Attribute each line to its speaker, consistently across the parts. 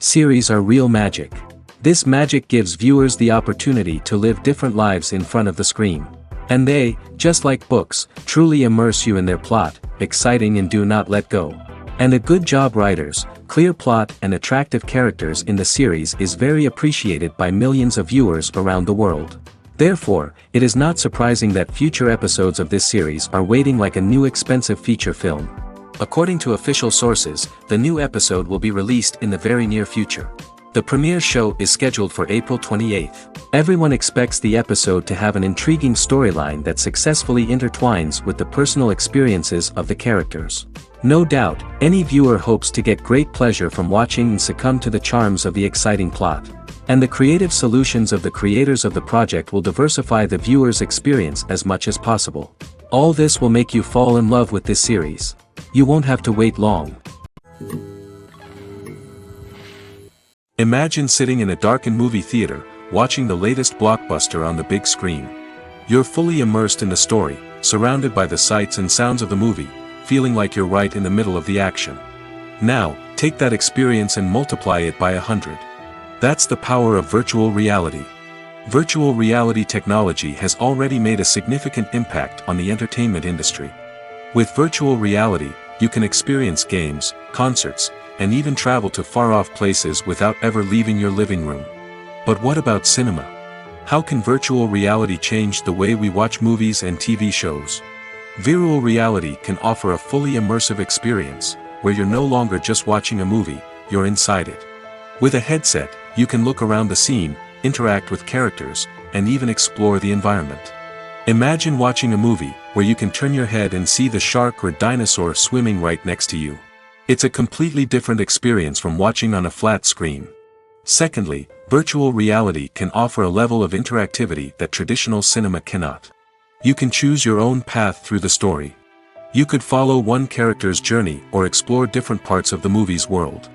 Speaker 1: Series are real magic. This magic gives viewers the opportunity to live different lives in front of the screen. And they, just like books, truly immerse you in their plot, exciting and do not let go. And a good job writers, clear plot and attractive characters in the series is very appreciated by millions of viewers around the world. Therefore, it is not surprising that future episodes of this series are waiting like a new expensive feature film. According to official sources, the new episode will be released in the very near future. The premiere show is scheduled for April 28th. Everyone expects the episode to have an intriguing storyline that successfully intertwines with the personal experiences of the characters. No doubt, any viewer hopes to get great pleasure from watching and succumb to the charms of the exciting plot. And the creative solutions of the creators of the project will diversify the viewer's experience as much as possible. All this will make you fall in love with this series. You won't have to wait long. Imagine sitting in a darkened movie theater, watching the latest blockbuster on the big screen. You're fully immersed in the story, surrounded by the sights and sounds of the movie, feeling like you're right in the middle of the action. Now, take that experience and multiply it by 100. That's the power of virtual reality. Virtual reality technology has already made a significant impact on the entertainment industry. With virtual reality, you can experience games, concerts, and even travel to far-off places without ever leaving your living room. But what about cinema? How can virtual reality change the way we watch movies and TV shows? Virtual reality can offer a fully immersive experience, where you're no longer just watching a movie, you're inside it. With a headset, you can look around the scene, interact with characters, and even explore the environment. Imagine watching a movie, where you can turn your head and see the shark or dinosaur swimming right next to you. It's a completely different experience from watching on a flat screen. Secondly, virtual reality can offer a level of interactivity that traditional cinema cannot. You can choose your own path through the story. You could follow one character's journey or explore different parts of the movie's world.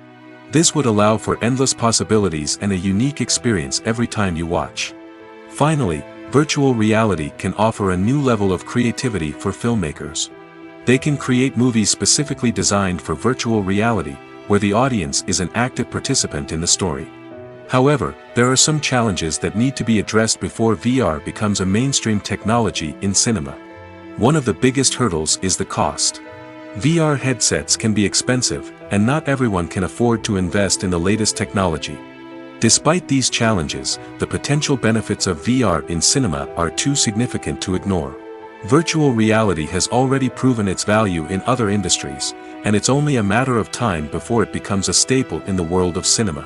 Speaker 1: This would allow for endless possibilities and a unique experience every time you watch. Finally, virtual reality can offer a new level of creativity for filmmakers. They can create movies specifically designed for virtual reality, where the audience is an active participant in the story. However, there are some challenges that need to be addressed before VR becomes a mainstream technology in cinema. One of the biggest hurdles is the cost. VR headsets can be expensive, and not everyone can afford to invest in the latest technology. Despite these challenges, the potential benefits of VR in cinema are too significant to ignore. Virtual reality has already proven its value in other industries, and it's only a matter of time before it becomes a staple in the world of cinema.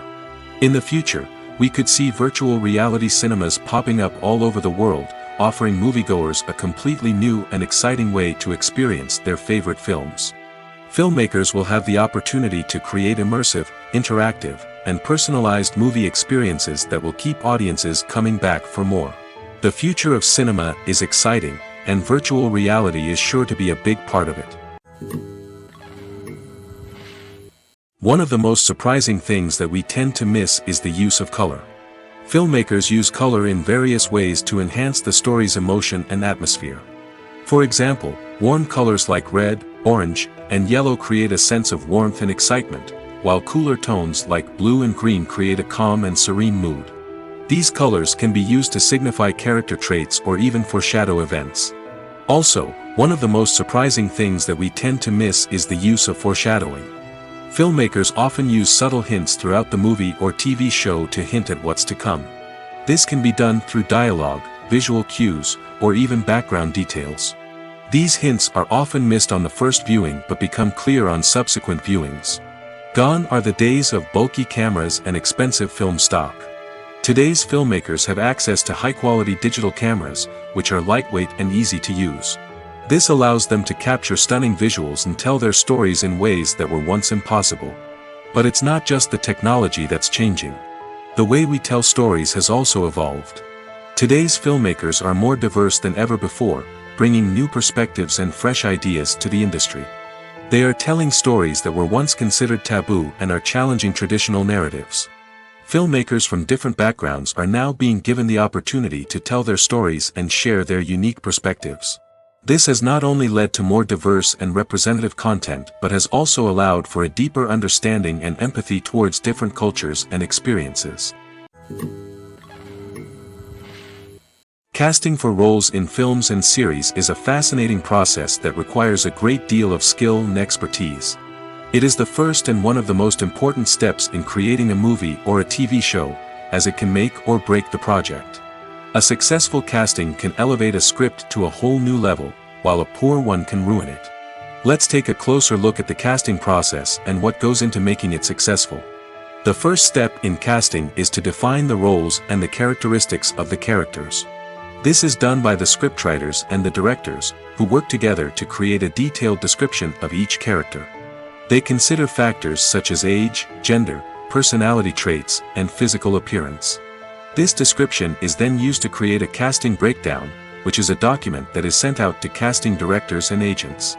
Speaker 1: In the future, we could see virtual reality cinemas popping up all over the world, offering moviegoers a completely new and exciting way to experience their favorite films. Filmmakers will have the opportunity to create immersive, interactive, and personalized movie experiences that will keep audiences coming back for more. The future of cinema is exciting, and virtual reality is sure to be a big part of it. One of the most surprising things that we tend to miss is the use of color. Filmmakers use color in various ways to enhance the story's emotion and atmosphere. For example, warm colors like red, orange, and yellow create a sense of warmth and excitement, while cooler tones like blue and green create a calm and serene mood. These colors can be used to signify character traits or even foreshadow events. Also, one of the most surprising things that we tend to miss is the use of foreshadowing. Filmmakers often use subtle hints throughout the movie or TV show to hint at what's to come. This can be done through dialogue, visual cues, or even background details. These hints are often missed on the first viewing but become clear on subsequent viewings. Gone are the days of bulky cameras and expensive film stock. Today's filmmakers have access to high-quality digital cameras, which are lightweight and easy to use. This allows them to capture stunning visuals and tell their stories in ways that were once impossible. But it's not just the technology that's changing. The way we tell stories has also evolved. Today's filmmakers are more diverse than ever before, bringing new perspectives and fresh ideas to the industry. They are telling stories that were once considered taboo and are challenging traditional narratives. Filmmakers from different backgrounds are now being given the opportunity to tell their stories and share their unique perspectives. This has not only led to more diverse and representative content but has also allowed for a deeper understanding and empathy towards different cultures and experiences. Casting for roles in films and series is a fascinating process that requires a great deal of skill and expertise. It is the first and one of the most important steps in creating a movie or a TV show, as it can make or break the project. A successful casting can elevate a script to a whole new level, while a poor one can ruin it. Let's take a closer look at the casting process and what goes into making it successful. The first step in casting is to define the roles and the characteristics of the characters. This is done by the scriptwriters and the directors, who work together to create a detailed description of each character. They consider factors such as age, gender, personality traits, and physical appearance. This description is then used to create a casting breakdown, which is a document that is sent out to casting directors and agents.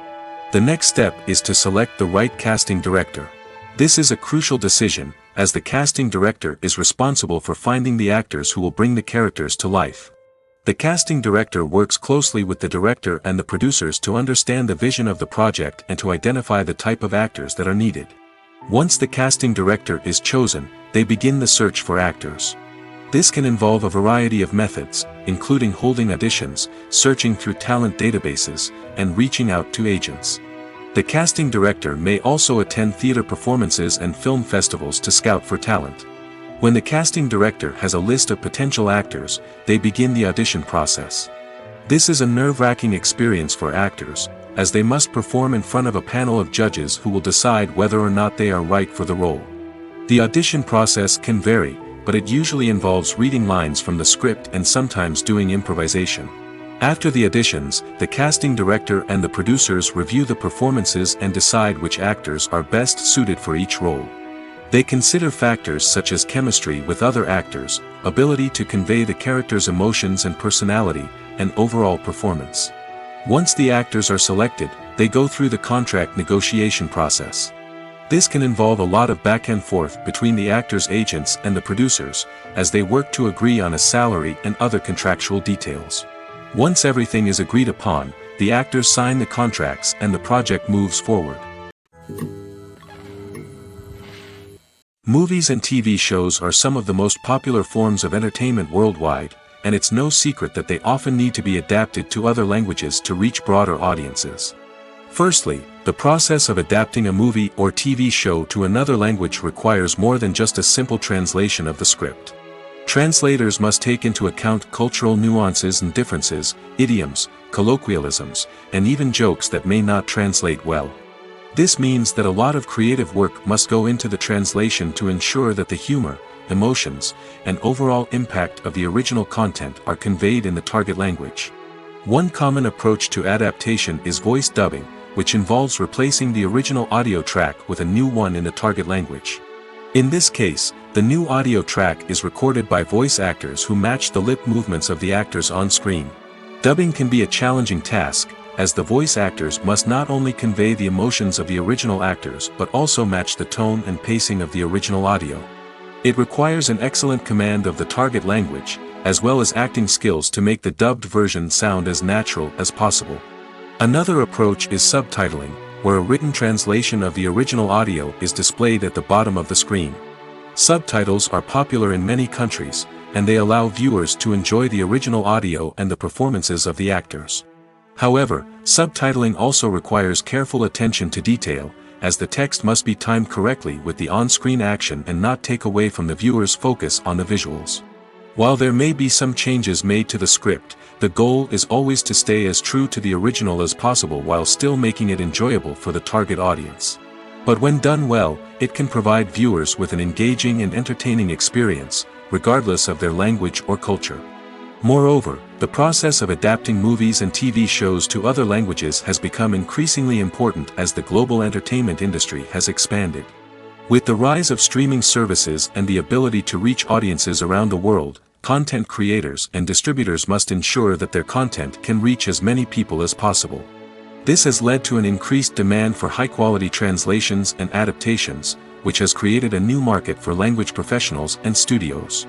Speaker 1: The next step is to select the right casting director. This is a crucial decision, as the casting director is responsible for finding the actors who will bring the characters to life. The casting director works closely with the director and the producers to understand the vision of the project and to identify the type of actors that are needed. Once the casting director is chosen, they begin the search for actors. This can involve a variety of methods, including holding auditions, searching through talent databases, and reaching out to agents. The casting director may also attend theater performances and film festivals to scout for talent. When the casting director has a list of potential actors, they begin the audition process. This is a nerve-wracking experience for actors, as they must perform in front of a panel of judges who will decide whether or not they are right for the role. The audition process can vary, but it usually involves reading lines from the script and sometimes doing improvisation. After the auditions, the casting director and the producers review the performances and decide which actors are best suited for each role. They consider factors such as chemistry with other actors, ability to convey the character's emotions and personality, and overall performance. Once the actors are selected, they go through the contract negotiation process. This can involve a lot of back and forth between the actors' agents and the producers, as they work to agree on a salary and other contractual details. Once everything is agreed upon, the actors sign the contracts and the project moves forward. Movies and TV shows are some of the most popular forms of entertainment worldwide, and it's no secret that they often need to be adapted to other languages to reach broader audiences. Firstly, the process of adapting a movie or TV show to another language requires more than just a simple translation of the script. Translators must take into account cultural nuances and differences, idioms, colloquialisms, and even jokes that may not translate well. This means that a lot of creative work must go into the translation to ensure that the humor, emotions, and overall impact of the original content are conveyed in the target language. One common approach to adaptation is voice dubbing, which involves replacing the original audio track with a new one in the target language. In this case, the new audio track is recorded by voice actors who match the lip movements of the actors on screen. Dubbing can be a challenging task, as the voice actors must not only convey the emotions of the original actors but also match the tone and pacing of the original audio. It requires an excellent command of the target language, as well as acting skills to make the dubbed version sound as natural as possible. Another approach is subtitling, where a written translation of the original audio is displayed at the bottom of the screen. Subtitles are popular in many countries, and they allow viewers to enjoy the original audio and the performances of the actors. However, subtitling also requires careful attention to detail, as the text must be timed correctly with the on-screen action and not take away from the viewer's focus on the visuals. While there may be some changes made to the script, the goal is always to stay as true to the original as possible while still making it enjoyable for the target audience. But when done well, it can provide viewers with an engaging and entertaining experience, regardless of their language or culture. Moreover, the process of adapting movies and TV shows to other languages has become increasingly important as the global entertainment industry has expanded. With the rise of streaming services and the ability to reach audiences around the world, content creators and distributors must ensure that their content can reach as many people as possible. This has led to an increased demand for high-quality translations and adaptations, which has created a new market for language professionals and studios.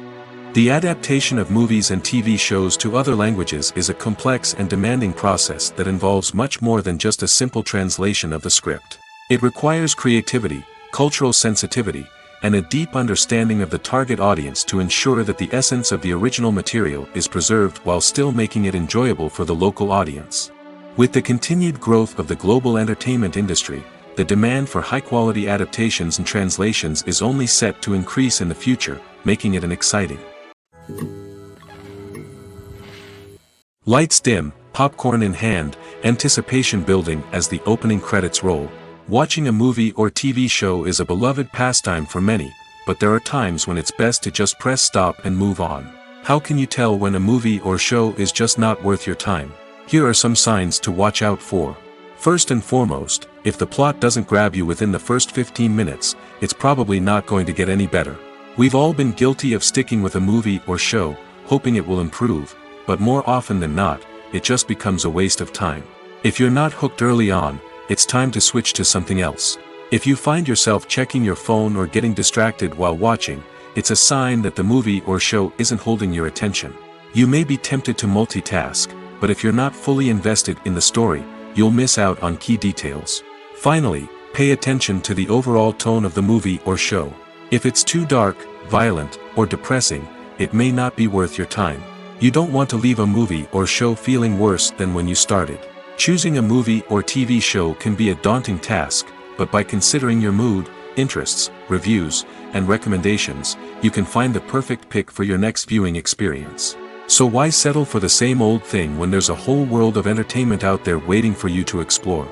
Speaker 1: The adaptation of movies and TV shows to other languages is a complex and demanding process that involves much more than just a simple translation of the script. It requires creativity, cultural sensitivity, and a deep understanding of the target audience to ensure that the essence of the original material is preserved while still making it enjoyable for the local audience. With the continued growth of the global entertainment industry, the demand for high-quality adaptations and translations is only set to increase in the future, making it an exciting. Lights dim, popcorn in hand, anticipation building as the opening credits roll. Watching a movie or TV show is a beloved pastime for many, but there are times when it's best to just press stop and move on. How can you tell when a movie or show is just not worth your time? Here are some signs to watch out for. First and foremost, if the plot doesn't grab you within the first 15 minutes, it's probably not going to get any better. We've all been guilty of sticking with a movie or show, hoping it will improve, but more often than not, it just becomes a waste of time. If you're not hooked early on, it's time to switch to something else. If you find yourself checking your phone or getting distracted while watching, it's a sign that the movie or show isn't holding your attention. You may be tempted to multitask, but if you're not fully invested in the story, you'll miss out on key details. Finally, pay attention to the overall tone of the movie or show. If it's too dark, violent, or depressing, it may not be worth your time. You don't want to leave a movie or show feeling worse than when you started. Choosing a movie or TV show can be a daunting task, but by considering your mood, interests, reviews, and recommendations, you can find the perfect pick for your next viewing experience. So why settle for the same old thing when there's a whole world of entertainment out there waiting for you to explore?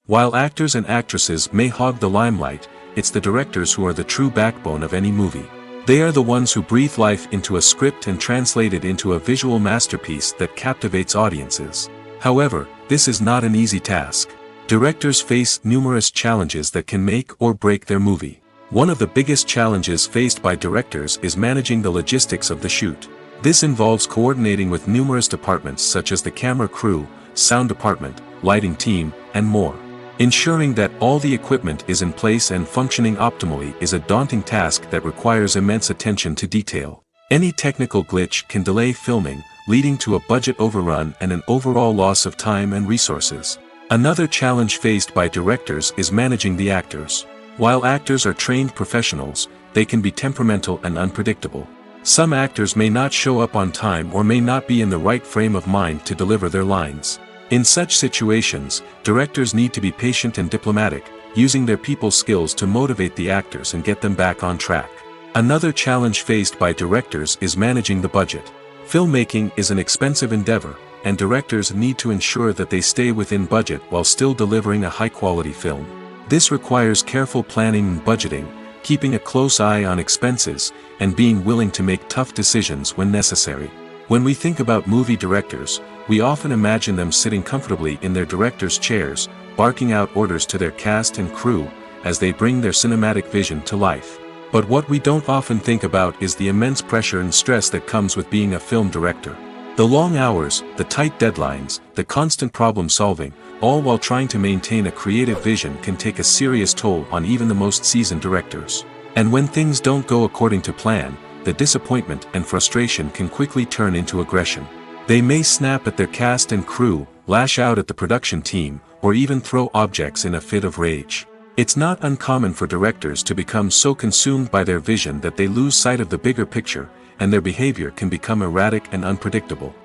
Speaker 1: While actors and actresses may hog the limelight, it's the directors who are the true backbone of any movie. They are the ones who breathe life into a script and translate it into a visual masterpiece that captivates audiences. However, this is not an easy task. Directors face numerous challenges that can make or break their movie. One of the biggest challenges faced by directors is managing the logistics of the shoot. This involves coordinating with numerous departments such as the camera crew, sound department, lighting team, and more. Ensuring that all the equipment is in place and functioning optimally is a daunting task that requires immense attention to detail. Any technical glitch can delay filming, leading to a budget overrun and an overall loss of time and resources. Another challenge faced by directors is managing the actors. While actors are trained professionals, they can be temperamental and unpredictable. Some actors may not show up on time or may not be in the right frame of mind to deliver their lines. In such situations, directors need to be patient and diplomatic, using their people skills to motivate the actors and get them back on track. Another challenge faced by directors is managing the budget. Filmmaking is an expensive endeavor, and directors need to ensure that they stay within budget while still delivering a high-quality film. This requires careful planning and budgeting, keeping a close eye on expenses, and being willing to make tough decisions when necessary. When we think about movie directors, we often imagine them sitting comfortably in their director's chairs, barking out orders to their cast and crew, as they bring their cinematic vision to life. But what we don't often think about is the immense pressure and stress that comes with being a film director. The long hours, the tight deadlines, the constant problem solving, all while trying to maintain a creative vision can take a serious toll on even the most seasoned directors. And when things don't go according to plan, the disappointment and frustration can quickly turn into aggression. They may snap at their cast and crew, lash out at the production team, or even throw objects in a fit of rage. It's not uncommon for directors to become so consumed by their vision that they lose sight of the bigger picture, and their behavior can become erratic and unpredictable.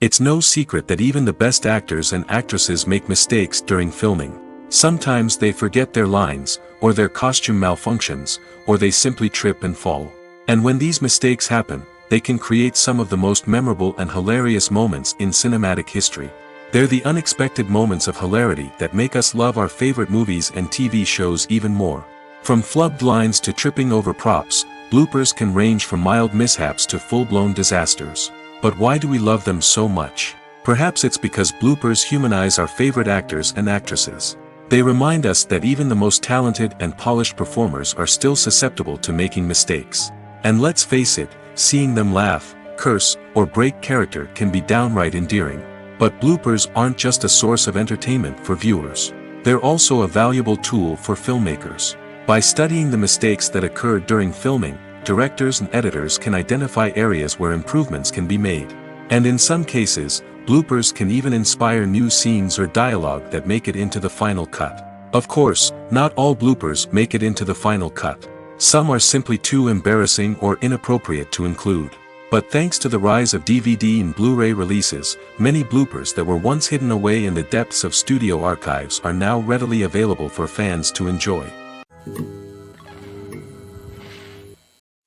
Speaker 1: It's no secret that even the best actors and actresses make mistakes during filming. Sometimes they forget their lines, or their costume malfunctions, or they simply trip and fall. And when these mistakes happen, they can create some of the most memorable and hilarious moments in cinematic history. They're the unexpected moments of hilarity that make us love our favorite movies and TV shows even more. From flubbed lines to tripping over props, bloopers can range from mild mishaps to full-blown disasters. But why do we love them so much? Perhaps it's because bloopers humanize our favorite actors and actresses. They remind us that even the most talented and polished performers are still susceptible to making mistakes. And let's face it, seeing them laugh, curse, or break character can be downright endearing. But bloopers aren't just a source of entertainment for viewers. They're also a valuable tool for filmmakers. By studying the mistakes that occurred during filming, directors and editors can identify areas where improvements can be made. And in some cases, bloopers can even inspire new scenes or dialogue that make it into the final cut. Of course, not all bloopers make it into the final cut. Some are simply too embarrassing or inappropriate to include. But thanks to the rise of DVD and Blu-ray releases, many bloopers that were once hidden away in the depths of studio archives are now readily available for fans to enjoy.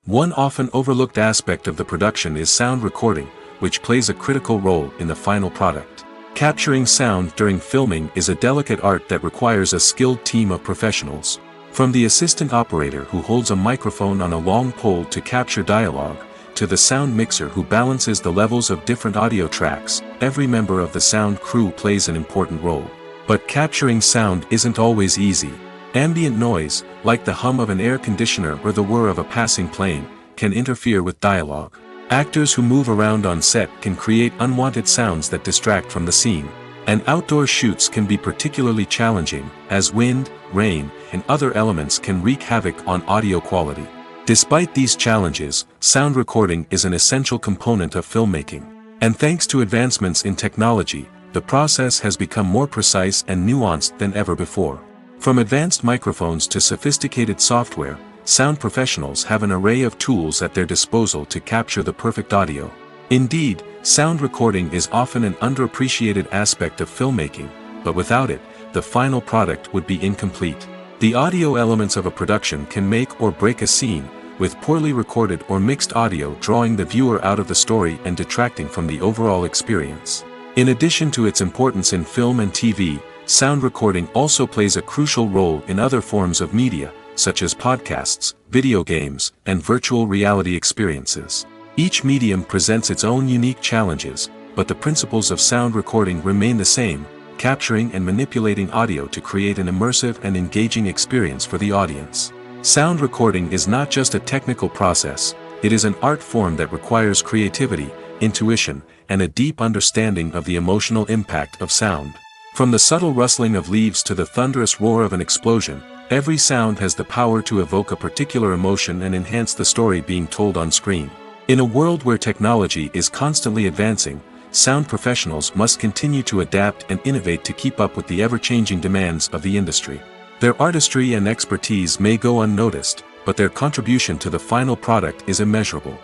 Speaker 1: One often overlooked aspect of the production is sound recording, which plays a critical role in the final product. Capturing sound during filming is a delicate art that requires a skilled team of professionals. From the assistant operator who holds a microphone on a long pole to capture dialogue, to the sound mixer who balances the levels of different audio tracks, every member of the sound crew plays an important role. But capturing sound isn't always easy. Ambient noise, like the hum of an air conditioner or the whir of a passing plane, can interfere with dialogue. Actors who move around on set can create unwanted sounds that distract from the scene. And outdoor shoots can be particularly challenging, as wind, rain, and other elements can wreak havoc on audio quality. Despite these challenges, sound recording is an essential component of filmmaking. And thanks to advancements in technology, the process has become more precise and nuanced than ever before. From advanced microphones to sophisticated software, sound professionals have an array of tools at their disposal to capture the perfect audio. Indeed, sound recording is often an underappreciated aspect of filmmaking, but without it, the final product would be incomplete. The audio elements of a production can make or break a scene, with poorly recorded or mixed audio drawing the viewer out of the story and detracting from the overall experience. In addition to its importance in film and TV, sound recording also plays a crucial role in other forms of media, such as podcasts, video games, and virtual reality experiences. Each medium presents its own unique challenges, but the principles of sound recording remain the same: capturing and manipulating audio to create an immersive and engaging experience for the audience. Sound recording is not just a technical process, it is an art form that requires creativity, intuition, and a deep understanding of the emotional impact of sound. From the subtle rustling of leaves to the thunderous roar of an explosion, every sound has the power to evoke a particular emotion and enhance the story being told on screen. In a world where technology is constantly advancing, sound professionals must continue to adapt and innovate to keep up with the ever-changing demands of the industry. Their artistry and expertise may go unnoticed, but their contribution to the final product is immeasurable.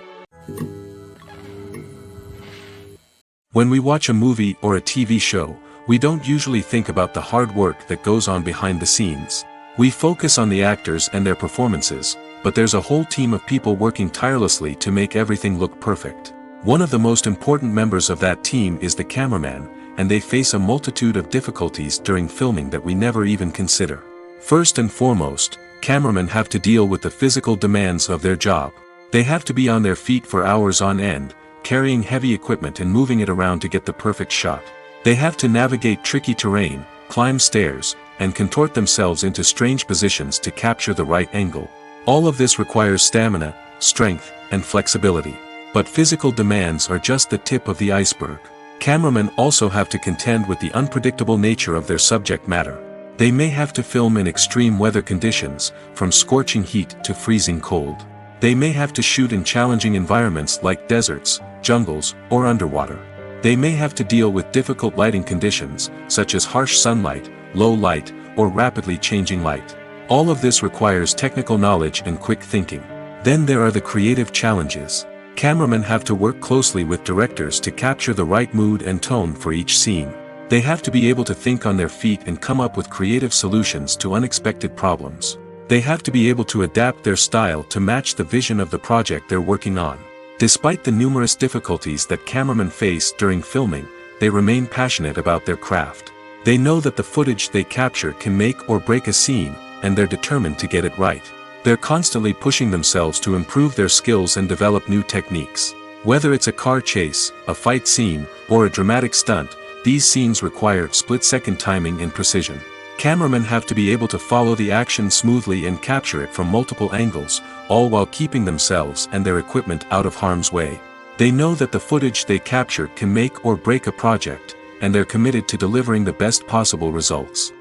Speaker 1: When we watch a movie or a TV show, we don't usually think about the hard work that goes on behind the scenes. We focus on the actors and their performances, but there's a whole team of people working tirelessly to make everything look perfect. One of the most important members of that team is the cameraman, and they face a multitude of difficulties during filming that we never even consider. First and foremost, cameramen have to deal with the physical demands of their job. They have to be on their feet for hours on end, carrying heavy equipment and moving it around to get the perfect shot. They have to navigate tricky terrain, climb stairs, and contort themselves into strange positions to capture the right angle. All of this requires stamina, strength, and flexibility. But physical demands are just the tip of the iceberg. Cameramen also have to contend with the unpredictable nature of their subject matter. They may have to film in extreme weather conditions, from scorching heat to freezing cold. They may have to shoot in challenging environments like deserts, jungles, or underwater. They may have to deal with difficult lighting conditions, such as harsh sunlight, low light, or rapidly changing light. All of this requires technical knowledge and quick thinking. Then there are the creative challenges. Cameramen have to work closely with directors to capture the right mood and tone for each scene. They have to be able to think on their feet and come up with creative solutions to unexpected problems. They have to be able to adapt their style to match the vision of the project they're working on. Despite the numerous difficulties that cameramen face during filming, they remain passionate about their craft. They know that the footage they capture can make or break a scene, and they're determined to get it right. They're constantly pushing themselves to improve their skills and develop new techniques. Whether it's a car chase, a fight scene, or a dramatic stunt, these scenes require split-second timing and precision. Cameramen have to be able to follow the action smoothly and capture it from multiple angles, all while keeping themselves and their equipment out of harm's way. They know that the footage they capture can make or break a project, and they're committed to delivering the best possible results.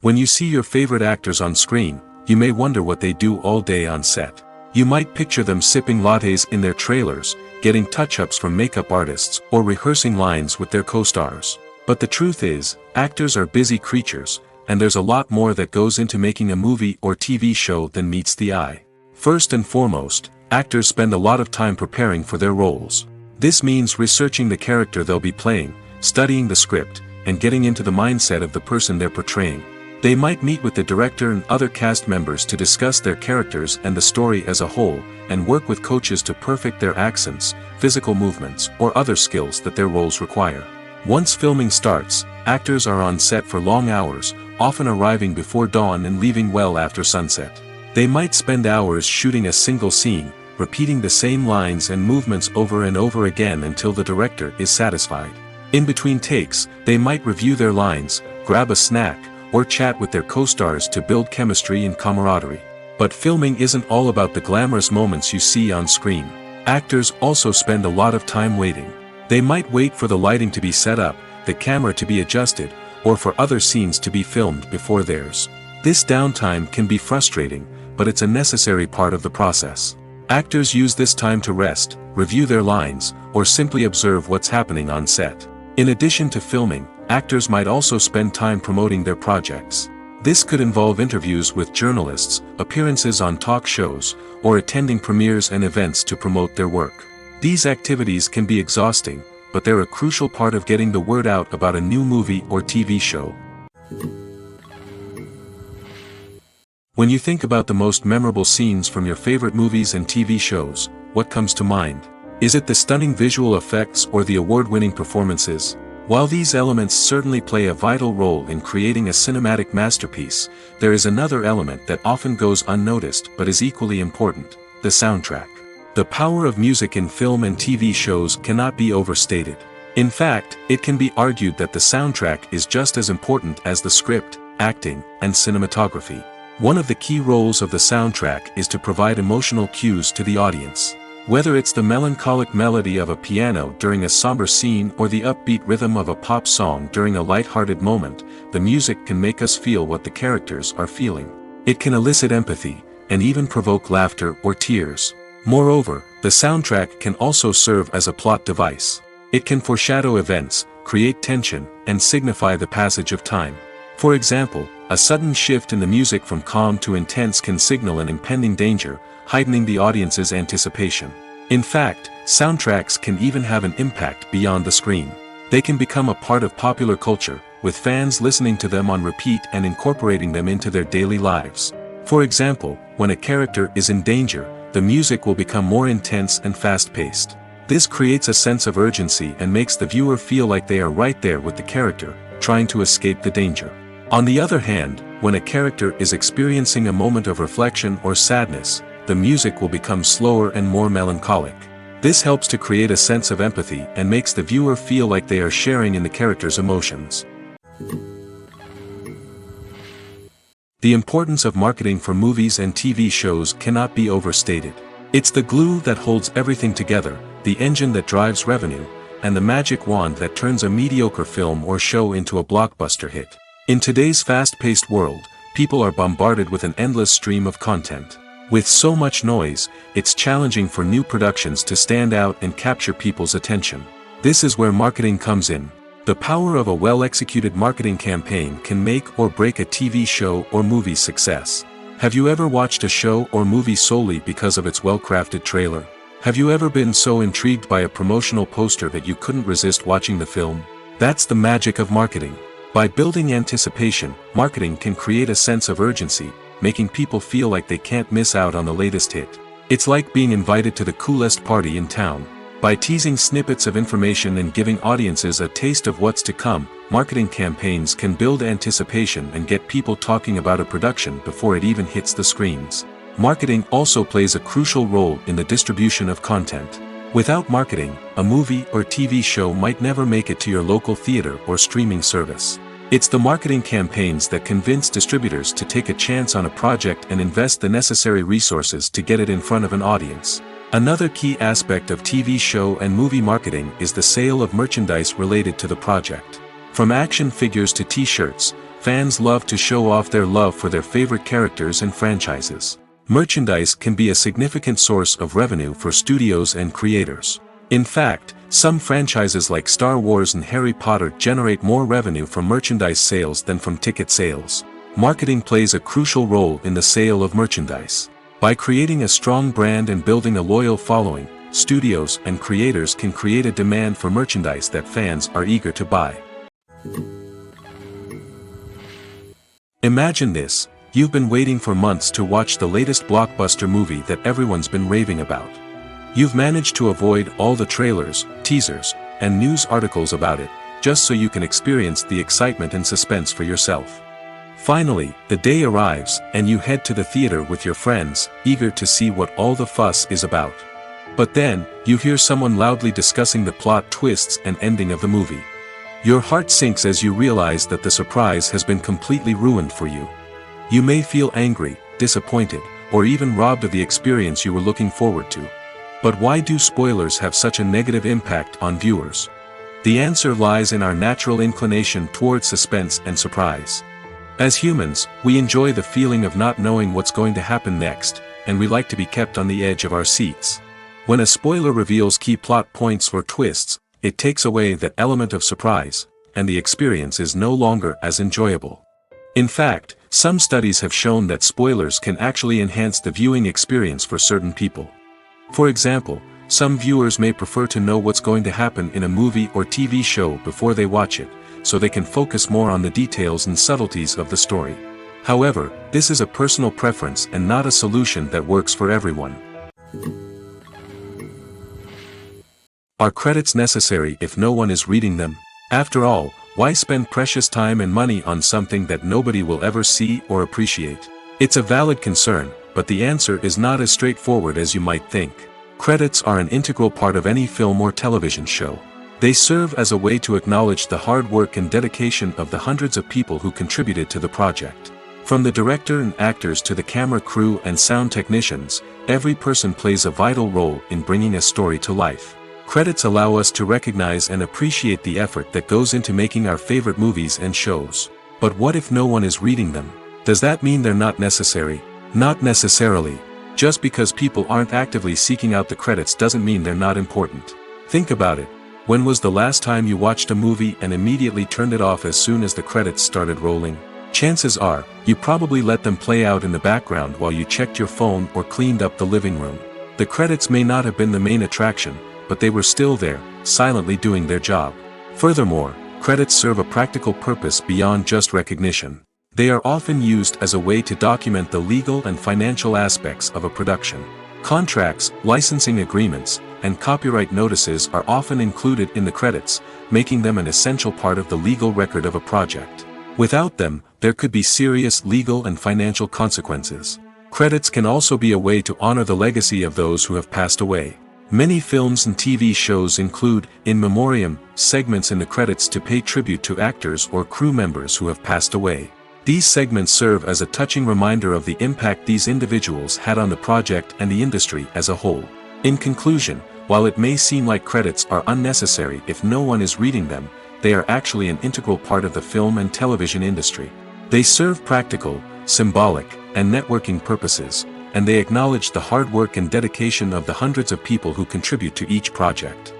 Speaker 1: When you see your favorite actors on screen, you may wonder what they do all day on set. You might picture them sipping lattes in their trailers, getting touch-ups from makeup artists, or rehearsing lines with their co-stars. But the truth is, actors are busy creatures, and there's a lot more that goes into making a movie or TV show than meets the eye. First and foremost, actors spend a lot of time preparing for their roles. This means researching the character they'll be playing, studying the script, and getting into the mindset of the person they're portraying. They might meet with the director and other cast members to discuss their characters and the story as a whole, and work with coaches to perfect their accents, physical movements, or other skills that their roles require. Once filming starts, actors are on set for long hours, often arriving before dawn and leaving well after sunset. They might spend hours shooting a single scene, repeating the same lines and movements over and over again until the director is satisfied. In between takes, they might review their lines, grab a snack, or chat with their co-stars to build chemistry and camaraderie. But filming isn't all about the glamorous moments you see on screen. Actors also spend a lot of time waiting. They might wait for the lighting to be set up, the camera to be adjusted, or for other scenes to be filmed before theirs. This downtime can be frustrating, but it's a necessary part of the process. Actors use this time to rest, review their lines, or simply observe what's happening on set. In addition to filming, actors might also spend time promoting their projects. This could involve interviews with journalists, appearances on talk shows, or attending premieres and events to promote their work. These activities can be exhausting, but they're a crucial part of getting the word out about a new movie or TV show. When you think about the most memorable scenes from your favorite movies and TV shows, what comes to mind? Is it the stunning visual effects or the award-winning performances? While these elements certainly play a vital role in creating a cinematic masterpiece, there is another element that often goes unnoticed but is equally important: the soundtrack. The power of music in film and TV shows cannot be overstated. In fact, it can be argued that the soundtrack is just as important as the script, acting, and cinematography. One of the key roles of the soundtrack is to provide emotional cues to the audience. Whether it's the melancholic melody of a piano during a somber scene or the upbeat rhythm of a pop song during a light-hearted moment, the music can make us feel what the characters are feeling. It can elicit empathy, and even provoke laughter or tears. Moreover, the soundtrack can also serve as a plot device. It can foreshadow events, create tension, and signify the passage of time. For example, a sudden shift in the music from calm to intense can signal an impending danger, heightening the audience's anticipation. In fact, soundtracks can even have an impact beyond the screen. They can become a part of popular culture, with fans listening to them on repeat and incorporating them into their daily lives. For example, when a character is in danger, the music will become more intense and fast-paced. This creates a sense of urgency and makes the viewer feel like they are right there with the character, trying to escape the danger. On the other hand, when a character is experiencing a moment of reflection or sadness, the music will become slower and more melancholic. This helps to create a sense of empathy and makes the viewer feel like they are sharing in the character's emotions. The importance of marketing for movies and TV shows cannot be overstated. It's the glue that holds everything together, the engine that drives revenue, and the magic wand that turns a mediocre film or show into a blockbuster hit. In today's fast-paced world, people are bombarded with an endless stream of content. With so much noise, it's challenging for new productions to stand out and capture people's attention. This is where marketing comes in. The power of a well-executed marketing campaign can make or break a TV show or movie's success. Have you ever watched a show or movie solely because of its well-crafted trailer? Have you ever been so intrigued by a promotional poster that you couldn't resist watching the film? That's the magic of marketing. By building anticipation, marketing can create a sense of urgency, making people feel like they can't miss out on the latest hit. It's like being invited to the coolest party in town. By teasing snippets of information and giving audiences a taste of what's to come, marketing campaigns can build anticipation and get people talking about a production before it even hits the screens. Marketing also plays a crucial role in the distribution of content. Without marketing, a movie or TV show might never make it to your local theater or streaming service. It's the marketing campaigns that convince distributors to take a chance on a project and invest the necessary resources to get it in front of an audience. Another key aspect of TV show and movie marketing is the sale of merchandise related to the project. From action figures to t-shirts, fans love to show off their love for their favorite characters and franchises. Merchandise can be a significant source of revenue for studios and creators. In fact, some franchises like Star Wars and Harry Potter generate more revenue from merchandise sales than from ticket sales. Marketing plays a crucial role in the sale of merchandise. By creating a strong brand and building a loyal following, studios and creators can create a demand for merchandise that fans are eager to buy. Imagine this: you've been waiting for months to watch the latest blockbuster movie that everyone's been raving about. You've managed to avoid all the trailers, teasers, and news articles about it, just so you can experience the excitement and suspense for yourself. Finally, the day arrives, and you head to the theater with your friends, eager to see what all the fuss is about. But then, you hear someone loudly discussing the plot twists and ending of the movie. Your heart sinks as you realize that the surprise has been completely ruined for you. You may feel angry, disappointed, or even robbed of the experience you were looking forward to. But why do spoilers have such a negative impact on viewers? The answer lies in our natural inclination toward suspense and surprise. As humans, we enjoy the feeling of not knowing what's going to happen next, and we like to be kept on the edge of our seats. When a spoiler reveals key plot points or twists, it takes away that element of surprise, and the experience is no longer as enjoyable. In fact, some studies have shown that spoilers can actually enhance the viewing experience for certain people. For example, some viewers may prefer to know what's going to happen in a movie or TV show before they watch it, so they can focus more on the details and subtleties of the story. However, this is a personal preference and not a solution that works for everyone. Are credits necessary if no one is reading them? After all, why spend precious time and money on something that nobody will ever see or appreciate? It's a valid concern, but the answer is not as straightforward as you might think. Credits are an integral part of any film or television show. They serve as a way to acknowledge the hard work and dedication of the hundreds of people who contributed to the project. From the director and actors to the camera crew and sound technicians, every person plays a vital role in bringing a story to life. Credits allow us to recognize and appreciate the effort that goes into making our favorite movies and shows. But what if no one is reading them? Does that mean they're not necessary? Not necessarily. Just because people aren't actively seeking out the credits doesn't mean they're not important. Think about it. When was the last time you watched a movie and immediately turned it off as soon as the credits started rolling? Chances are, you probably let them play out in the background while you checked your phone or cleaned up the living room. The credits may not have been the main attraction, but they were still there, silently doing their job. Furthermore, credits serve a practical purpose beyond just recognition. They are often used as a way to document the legal and financial aspects of a production. Contracts, licensing agreements, and copyright notices are often included in the credits, making them an essential part of the legal record of a project. Without them, there could be serious legal and financial consequences. Credits can also be a way to honor the legacy of those who have passed away. Many films and TV shows include, in memoriam, segments in the credits to pay tribute to actors or crew members who have passed away. These segments serve as a touching reminder of the impact these individuals had on the project and the industry as a whole. In conclusion, while it may seem like credits are unnecessary if no one is reading them, they are actually an integral part of the film and television industry. They serve practical, symbolic, and networking purposes, and they acknowledge the hard work and dedication of the hundreds of people who contribute to each project.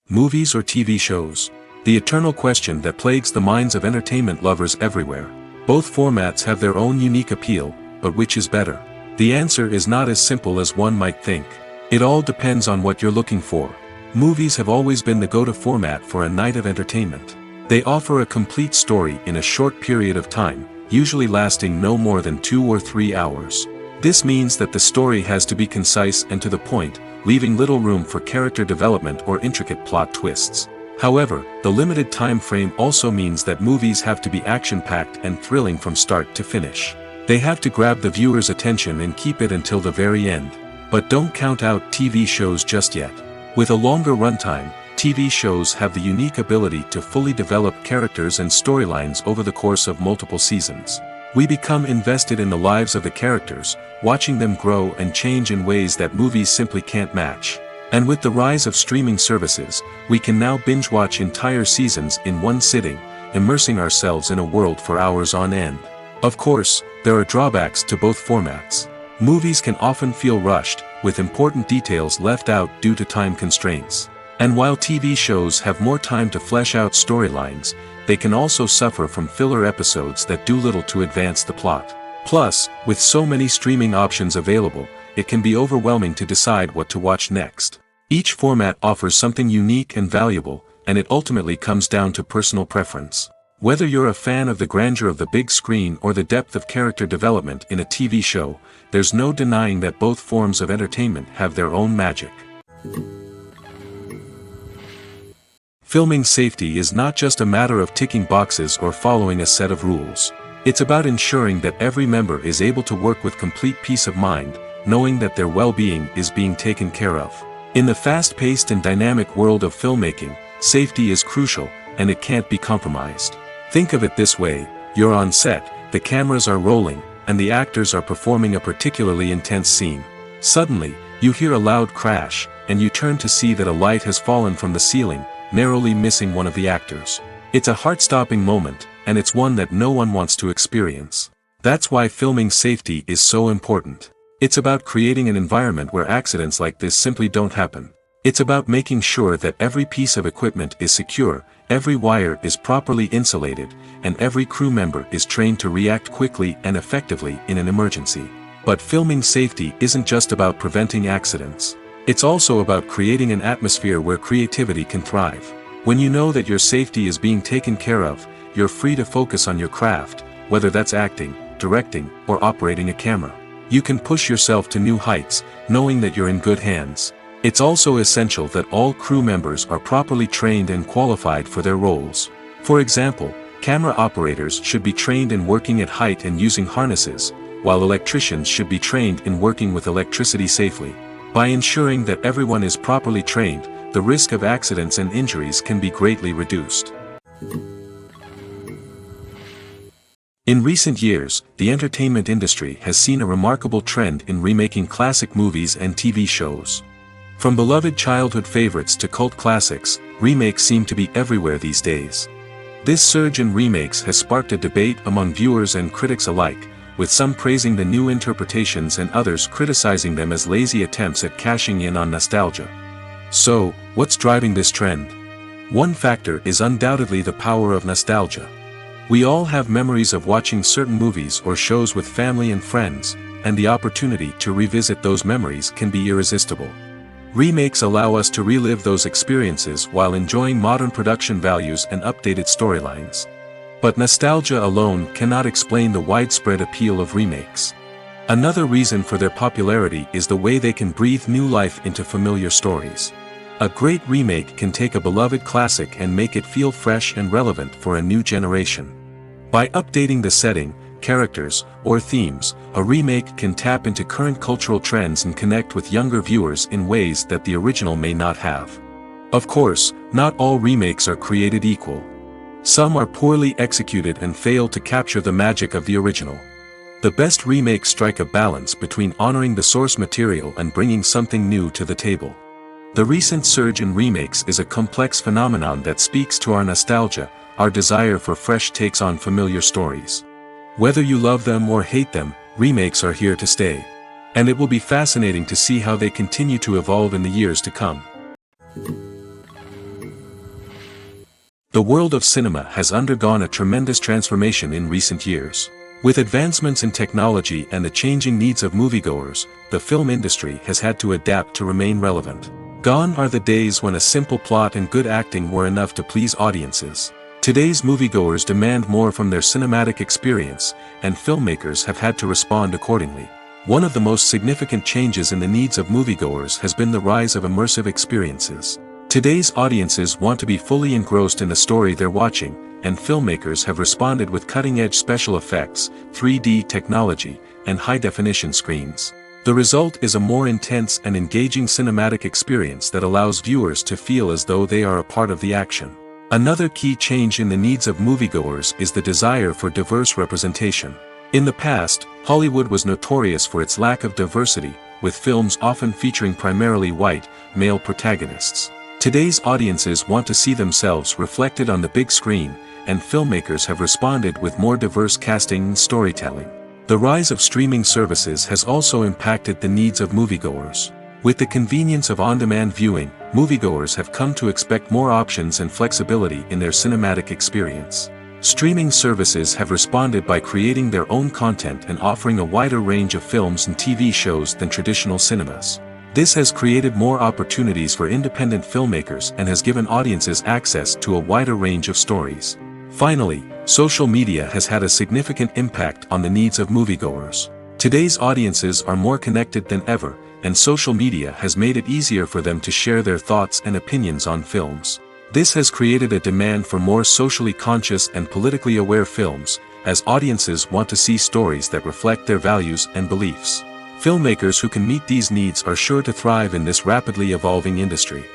Speaker 1: Movies or TV shows? The eternal question that plagues the minds of entertainment lovers everywhere. Both formats have their own unique appeal, but which is better? The answer is not as simple as one might think. It all depends on what you're looking for. Movies have always been the go-to format for a night of entertainment. They offer a complete story in a short period of time, usually lasting no more than 2 or 3 hours. This means that the story has to be concise and to the point, leaving little room for character development or intricate plot twists. However, the limited time frame also means that movies have to be action-packed and thrilling from start to finish. They have to grab the viewer's attention and keep it until the very end. But don't count out TV shows just yet. With a longer runtime, TV shows have the unique ability to fully develop characters and storylines over the course of multiple seasons. We become invested in the lives of the characters, watching them grow and change in ways that movies simply can't match. And with the rise of streaming services, we can now binge-watch entire seasons in one sitting, immersing ourselves in a world for hours on end. Of course, there are drawbacks to both formats. Movies can often feel rushed, with important details left out due to time constraints. And while TV shows have more time to flesh out storylines, they can also suffer from filler episodes that do little to advance the plot. Plus, with so many streaming options available, it can be overwhelming to decide what to watch next. Each format offers something unique and valuable, and it ultimately comes down to personal preference. Whether you're a fan of the grandeur of the big screen or the depth of character development in a TV show, there's no denying that both forms of entertainment have their own magic. Filming safety is not just a matter of ticking boxes or following a set of rules. It's about ensuring that every member is able to work with complete peace of mind, knowing that their well-being is being taken care of. In the fast-paced and dynamic world of filmmaking, safety is crucial, and it can't be compromised. Think of it this way: you're on set, the cameras are rolling, and the actors are performing a particularly intense scene. Suddenly, you hear a loud crash, and you turn to see that a light has fallen from the ceiling, narrowly missing one of the actors. It's a heart-stopping moment, and it's one that no one wants to experience. That's why filming safety is so important. It's about creating an environment where accidents like this simply don't happen. It's about making sure that every piece of equipment is secure, every wire is properly insulated, and every crew member is trained to react quickly and effectively in an emergency. But filming safety isn't just about preventing accidents. It's also about creating an atmosphere where creativity can thrive. When you know that your safety is being taken care of, you're free to focus on your craft, whether that's acting, directing, or operating a camera. You can push yourself to new heights, knowing that you're in good hands. It's also essential that all crew members are properly trained and qualified for their roles. For example, camera operators should be trained in working at height and using harnesses, while electricians should be trained in working with electricity safely. By ensuring that everyone is properly trained, the risk of accidents and injuries can be greatly reduced. In recent years, the entertainment industry has seen a remarkable trend in remaking classic movies and TV shows. From beloved childhood favorites to cult classics, remakes seem to be everywhere these days. This surge in remakes has sparked a debate among viewers and critics alike, with some praising the new interpretations and others criticizing them as lazy attempts at cashing in on nostalgia. So, what's driving this trend? One factor is undoubtedly the power of nostalgia. We all have memories of watching certain movies or shows with family and friends, and the opportunity to revisit those memories can be irresistible. Remakes allow us to relive those experiences while enjoying modern production values and updated storylines. But nostalgia alone cannot explain the widespread appeal of remakes. Another reason for their popularity is the way they can breathe new life into familiar stories. A great remake can take a beloved classic and make it feel fresh and relevant for a new generation. By updating the setting, characters, or themes, a remake can tap into current cultural trends and connect with younger viewers in ways that the original may not have. Of course, not all remakes are created equal. Some are poorly executed and fail to capture the magic of the original. The best remakes strike a balance between honoring the source material and bringing something new to the table. The recent surge in remakes is a complex phenomenon that speaks to our nostalgia, our desire for fresh takes on familiar stories. Whether you love them or hate them, remakes are here to stay. And it will be fascinating to see how they continue to evolve in the years to come. The world of cinema has undergone a tremendous transformation in recent years. With advancements in technology and the changing needs of moviegoers, the film industry has had to adapt to remain relevant. Gone are the days when a simple plot and good acting were enough to please audiences. Today's moviegoers demand more from their cinematic experience, and filmmakers have had to respond accordingly. One of the most significant changes in the needs of moviegoers has been the rise of immersive experiences. Today's audiences want to be fully engrossed in the story they're watching, and filmmakers have responded with cutting-edge special effects, 3D technology, and high-definition screens. The result is a more intense and engaging cinematic experience that allows viewers to feel as though they are a part of the action. Another key change in the needs of moviegoers is the desire for diverse representation. In the past, Hollywood was notorious for its lack of diversity, with films often featuring primarily white, male protagonists. Today's audiences want to see themselves reflected on the big screen, and filmmakers have responded with more diverse casting and storytelling. The rise of streaming services has also impacted the needs of moviegoers. With the convenience of on-demand viewing, moviegoers have come to expect more options and flexibility in their cinematic experience. Streaming services have responded by creating their own content and offering a wider range of films and TV shows than traditional cinemas. This has created more opportunities for independent filmmakers and has given audiences access to a wider range of stories. Finally, social media has had a significant impact on the needs of moviegoers. Today's audiences are more connected than ever, and social media has made it easier for them to share their thoughts and opinions on films. This has created a demand for more socially conscious and politically aware films, as audiences want to see stories that reflect their values and beliefs. Filmmakers who can meet these needs are sure to thrive in this rapidly evolving industry.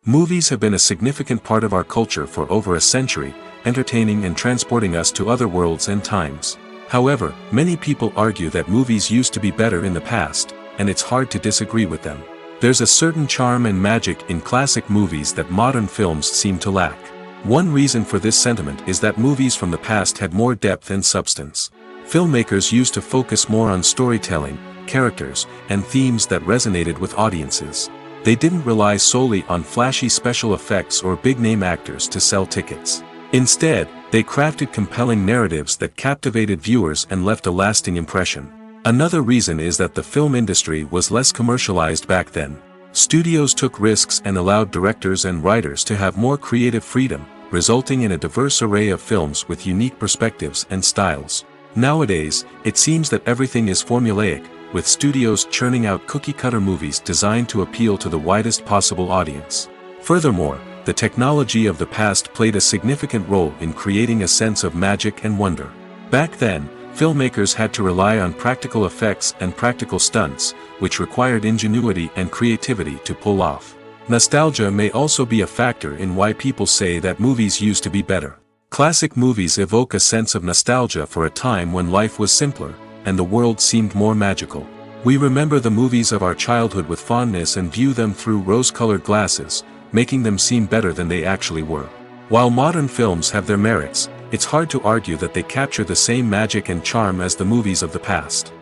Speaker 1: Movies have been a significant part of our culture for over a century, entertaining and transporting us to other worlds and times. However, many people argue that movies used to be better in the past, and it's hard to disagree with them. There's a certain charm and magic in classic movies that modern films seem to lack. One reason for this sentiment is that movies from the past had more depth and substance. Filmmakers used to focus more on storytelling, characters, and themes that resonated with audiences. They didn't rely solely on flashy special effects or big-name actors to sell tickets. Instead, they crafted compelling narratives that captivated viewers and left a lasting impression. Another reason is that the film industry was less commercialized back then. Studios took risks and allowed directors and writers to have more creative freedom, resulting in a diverse array of films with unique perspectives and styles. Nowadays, it seems that everything is formulaic, with studios churning out cookie-cutter movies designed to appeal to the widest possible audience. Furthermore, the technology of the past played a significant role in creating a sense of magic and wonder. Back then, filmmakers had to rely on practical effects and practical stunts, which required ingenuity and creativity to pull off. Nostalgia may also be a factor in why people say that movies used to be better. Classic movies evoke a sense of nostalgia for a time when life was simpler, and the world seemed more magical. We remember the movies of our childhood with fondness and view them through rose-colored glasses, making them seem better than they actually were. While modern films have their merits, it's hard to argue that they capture the same magic and charm as the movies of the past.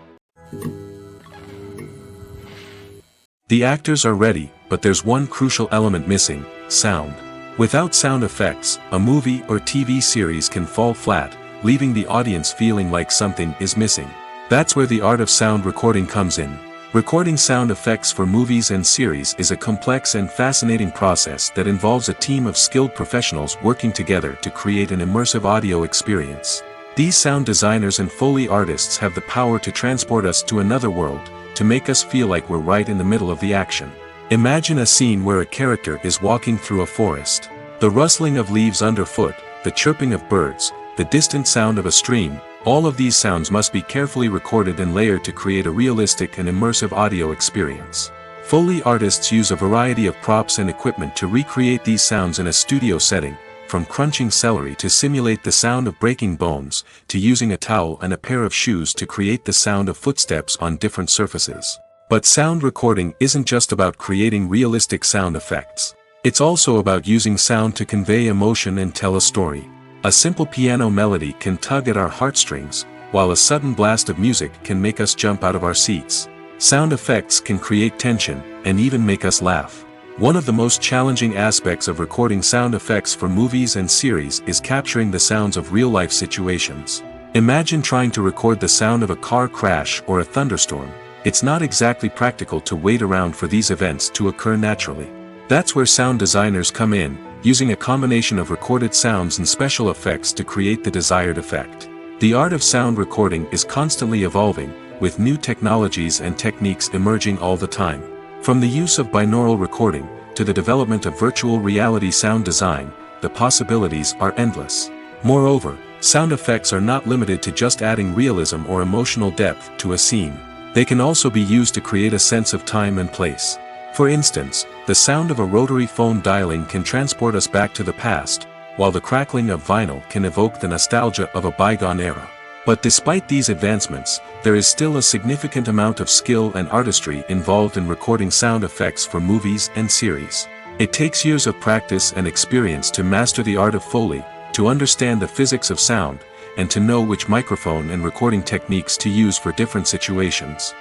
Speaker 1: The actors are ready, but there's one crucial element missing: sound. Without sound effects, a movie or TV series can fall flat, leaving the audience feeling like something is missing. That's where the art of sound recording comes in. Recording sound effects for movies and series is a complex and fascinating process that involves a team of skilled professionals working together to create an immersive audio experience. These sound designers and Foley artists have the power to transport us to another world, to make us feel like we're right in the middle of the action. Imagine a scene where a character is walking through a forest. The rustling of leaves underfoot, the chirping of birds, the distant sound of a stream, all of these sounds must be carefully recorded and layered to create a realistic and immersive audio experience. Foley artists use a variety of props and equipment to recreate these sounds in a studio setting, from crunching celery to simulate the sound of breaking bones, to using a towel and a pair of shoes to create the sound of footsteps on different surfaces. But sound recording isn't just about creating realistic sound effects. It's also about using sound to convey emotion and tell a story. A simple piano melody can tug at our heartstrings, while a sudden blast of music can make us jump out of our seats. Sound effects can create tension, and even make us laugh. One of the most challenging aspects of recording sound effects for movies and series is capturing the sounds of real-life situations. Imagine trying to record the sound of a car crash or a thunderstorm. It's not exactly practical to wait around for these events to occur naturally. That's where sound designers come in, using a combination of recorded sounds and special effects to create the desired effect. The art of sound recording is constantly evolving, with new technologies and techniques emerging all the time. From the use of binaural recording, to the development of virtual reality sound design, the possibilities are endless. Moreover, sound effects are not limited to just adding realism or emotional depth to a scene. They can also be used to create a sense of time and place. For instance, the sound of a rotary phone dialing can transport us back to the past, while the crackling of vinyl can evoke the nostalgia of a bygone era. But despite these advancements, there is still a significant amount of skill and artistry involved in recording sound effects for movies and series. It takes years of practice and experience to master the art of Foley, to understand the physics of sound, and to know which microphone and recording techniques to use for different situations.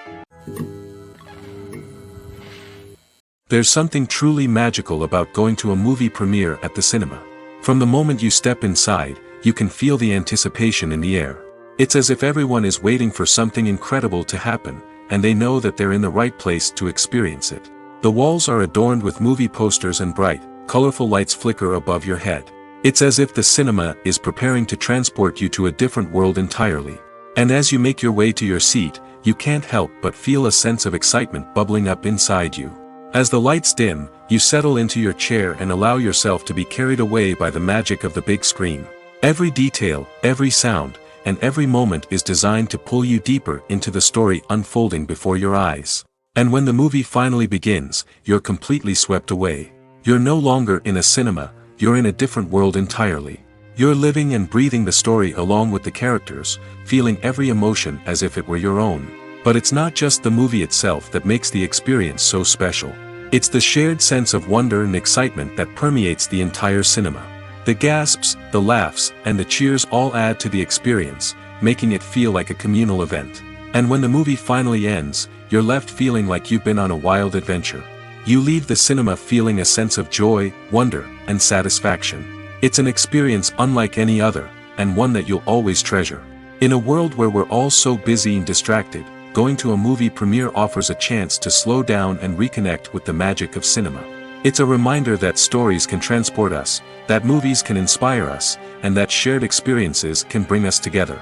Speaker 1: There's something truly magical about going to a movie premiere at the cinema. From the moment you step inside, you can feel the anticipation in the air. It's as if everyone is waiting for something incredible to happen, and they know that they're in the right place to experience it. The walls are adorned with movie posters and bright, colorful lights flicker above your head. It's as if the cinema is preparing to transport you to a different world entirely. And as you make your way to your seat, you can't help but feel a sense of excitement bubbling up inside you. As the lights dim, you settle into your chair and allow yourself to be carried away by the magic of the big screen. Every detail, every sound, and every moment is designed to pull you deeper into the story unfolding before your eyes. And when the movie finally begins, you're completely swept away. You're no longer in a cinema, you're in a different world entirely. You're living and breathing the story along with the characters, feeling every emotion as if it were your own. But it's not just the movie itself that makes the experience so special. It's the shared sense of wonder and excitement that permeates the entire cinema. The gasps, the laughs, and the cheers all add to the experience, making it feel like a communal event. And when the movie finally ends, you're left feeling like you've been on a wild adventure. You leave the cinema feeling a sense of joy, wonder, and satisfaction. It's an experience unlike any other, and one that you'll always treasure. In a world where we're all so busy and distracted, going to a movie premiere offers a chance to slow down and reconnect with the magic of cinema. It's a reminder that stories can transport us, that movies can inspire us, and that shared experiences can bring us together.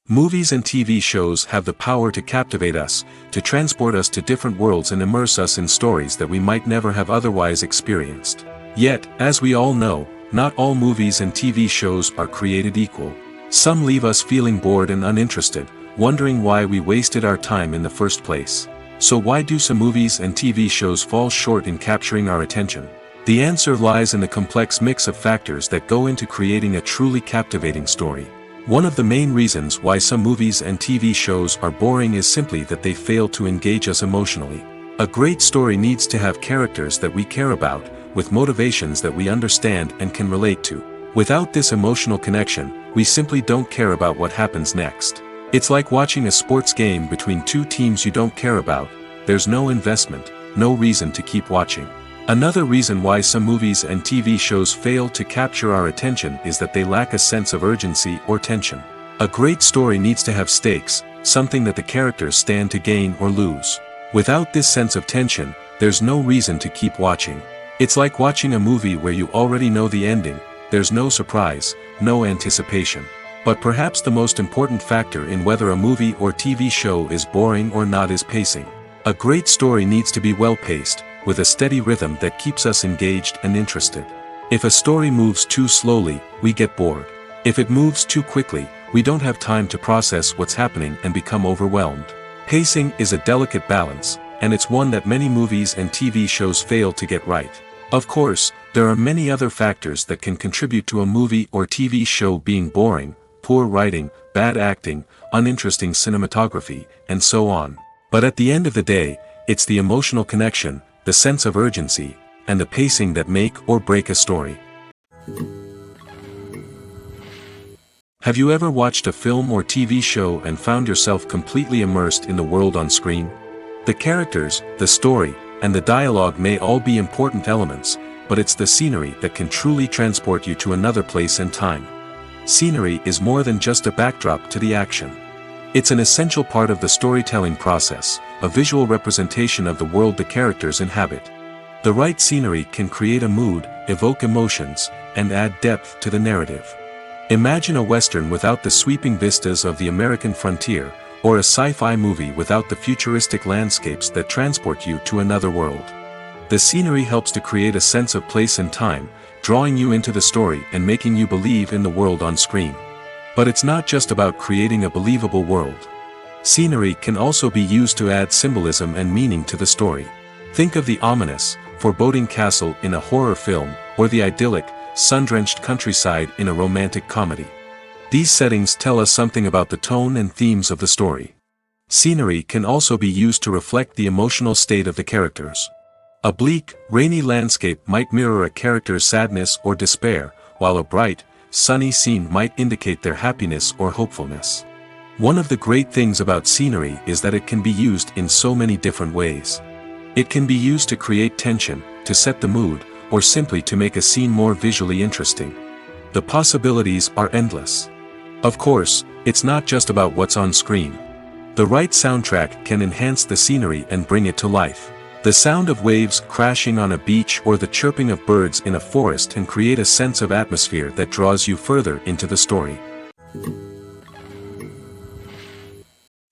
Speaker 1: Movies and TV shows have the power to captivate us, to transport us to different worlds and immerse us in stories that we might never have otherwise experienced. Yet, as we all know, not all movies and TV shows are created equal. Some leave us feeling bored and uninterested, wondering why we wasted our time in the first place. So why do some movies and TV shows fall short in capturing our attention? The answer lies in the complex mix of factors that go into creating a truly captivating story. One of the main reasons why some movies and TV shows are boring is simply that they fail to engage us emotionally. A great story needs to have characters that we care about, with motivations that we understand and can relate to. Without this emotional connection, we simply don't care about what happens next. It's like watching a sports game between two teams you don't care about. There's no investment, no reason to keep watching. Another reason why some movies and TV shows fail to capture our attention is that they lack a sense of urgency or tension. A great story needs to have stakes, something that the characters stand to gain or lose. Without this sense of tension, there's no reason to keep watching. It's like watching a movie where you already know the ending. There's no surprise, no anticipation. But perhaps the most important factor in whether a movie or TV show is boring or not is pacing. A great story needs to be well-paced, with a steady rhythm that keeps us engaged and interested. If a story moves too slowly, we get bored. If it moves too quickly, we don't have time to process what's happening and become overwhelmed. Pacing is a delicate balance, and it's one that many movies and TV shows fail to get right. Of course, there are many other factors that can contribute to a movie or TV show being boring: poor writing, bad acting, uninteresting cinematography, and so on. But at the end of the day, it's the emotional connection, the sense of urgency, and the pacing that make or break a story. Have you ever watched a film or TV show and found yourself completely immersed in the world on screen? The characters, the story, and the dialogue may all be important elements, but it's the scenery that can truly transport you to another place and time. Scenery is more than just a backdrop to the action. It's an essential part of the storytelling process, a visual representation of the world the characters inhabit. The right scenery can create a mood, evoke emotions, and add depth to the narrative. Imagine a Western without the sweeping vistas of the American frontier, or a sci-fi movie without the futuristic landscapes that transport you to another world. The scenery helps to create a sense of place and time, drawing you into the story and making you believe in the world on screen. But it's not just about creating a believable world. Scenery can also be used to add symbolism and meaning to the story. Think of the ominous, foreboding castle in a horror film, or the idyllic, sun-drenched countryside in a romantic comedy. These settings tell us something about the tone and themes of the story. Scenery can also be used to reflect the emotional state of the characters. A bleak, rainy landscape might mirror a character's sadness or despair, while a bright, sunny scene might indicate their happiness or hopefulness. One of the great things about scenery is that it can be used in so many different ways. It can be used to create tension, to set the mood, or simply to make a scene more visually interesting. The possibilities are endless. Of course, it's not just about what's on screen. The right soundtrack can enhance the scenery and bring it to life. The sound of waves crashing on a beach or the chirping of birds in a forest can create a sense of atmosphere that draws you further into the story.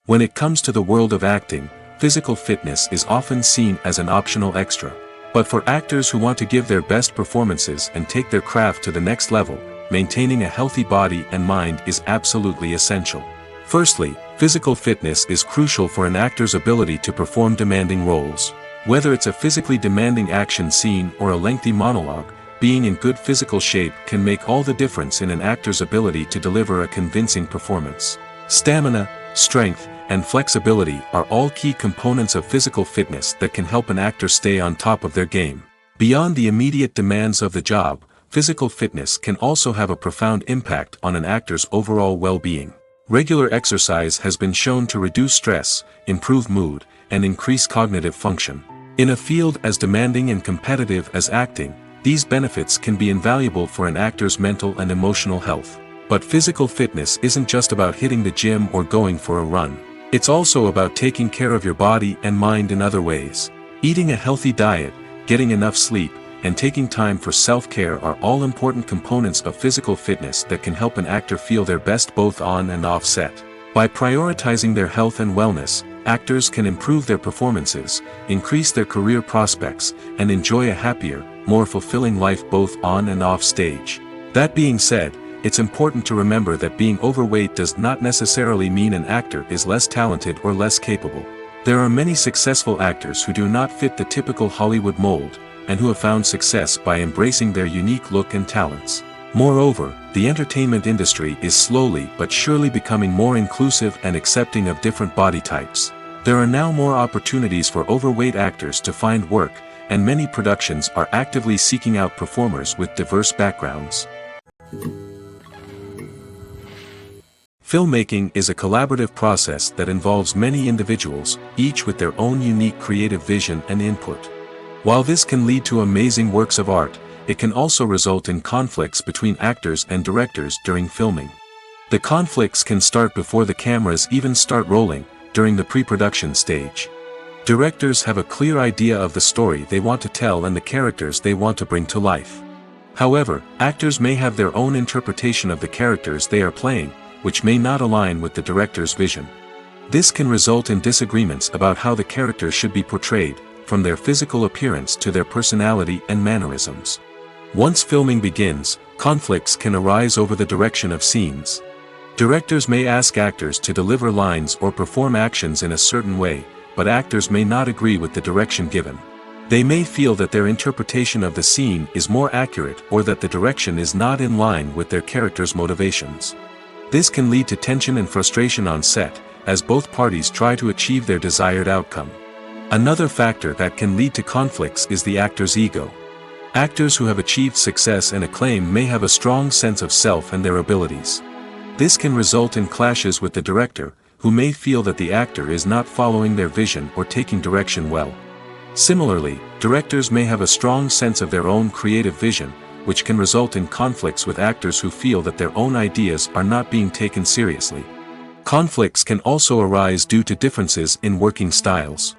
Speaker 1: When it comes to the world of acting, physical fitness is often seen as an optional extra. But for actors who want to give their best performances and take their craft to the next level, maintaining a healthy body and mind is absolutely essential. Firstly, physical fitness is crucial for an actor's ability to perform demanding roles. Whether it's a physically demanding action scene or a lengthy monologue, being in good physical shape can make all the difference in an actor's ability to deliver a convincing performance. Stamina, strength, and flexibility are all key components of physical fitness that can help an actor stay on top of their game. Beyond the immediate demands of the job, physical fitness can also have a profound impact on an actor's overall well-being. Regular exercise has been shown to reduce stress, improve mood, and increase cognitive function. In a field as demanding and competitive as acting, these benefits can be invaluable for an actor's mental and emotional health. But physical fitness isn't just about hitting the gym or going for a run. It's also about taking care of your body and mind in other ways. Eating a healthy diet, getting enough sleep, and taking time for self-care are all important components of physical fitness that can help an actor feel their best both on and off set. By prioritizing their health and wellness, actors can improve their performances, increase their career prospects, and enjoy a happier, more fulfilling life both on and off stage. That being said, it's important to remember that being overweight does not necessarily mean an actor is less talented or less capable. There are many successful actors who do not fit the typical Hollywood mold, and who have found success by embracing their unique look and talents. Moreover, the entertainment industry is slowly but surely becoming more inclusive and accepting of different body types. There are now more opportunities for overweight actors to find work, and many productions are actively seeking out performers with diverse backgrounds. Filmmaking is a collaborative process that involves many individuals, each with their own unique creative vision and input. While this can lead to amazing works of art, it can also result in conflicts between actors and directors during filming. The conflicts can start before the cameras even start rolling, during the pre-production stage. Directors have a clear idea of the story they want to tell and the characters they want to bring to life. However, actors may have their own interpretation of the characters they are playing, which may not align with the director's vision. This can result in disagreements about how the character should be portrayed, from their physical appearance to their personality and mannerisms. Once filming begins, conflicts can arise over the direction of scenes. Directors may ask actors to deliver lines or perform actions in a certain way, but actors may not agree with the direction given. They may feel that their interpretation of the scene is more accurate or that the direction is not in line with their character's motivations. This can lead to tension and frustration on set, as both parties try to achieve their desired outcome. Another factor that can lead to conflicts is the actor's ego. Actors who have achieved success and acclaim may have a strong sense of self and their abilities. This can result in clashes with the director, who may feel that the actor is not following their vision or taking direction well. Similarly, directors may have a strong sense of their own creative vision, which can result in conflicts with actors who feel that their own ideas are not being taken seriously. Conflicts can also arise due to differences in working styles.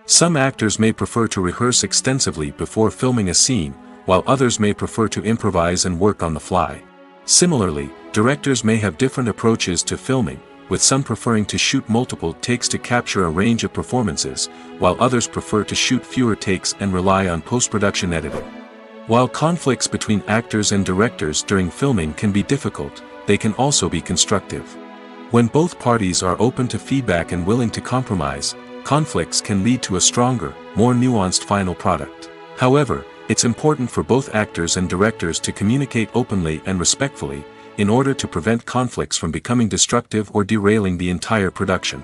Speaker 1: Some actors may prefer to rehearse extensively before filming a scene, while others may prefer to improvise and work on the fly. Similarly, directors may have different approaches to filming, with some preferring to shoot multiple takes to capture a range of performances, while others prefer to shoot fewer takes and rely on post-production editing. While conflicts between actors and directors during filming can be difficult, they can also be constructive. When both parties are open to feedback and willing to compromise, conflicts can lead to a stronger, more nuanced final product. However, it's important for both actors and directors to communicate openly and respectfully, in order to prevent conflicts from becoming destructive or derailing the entire production.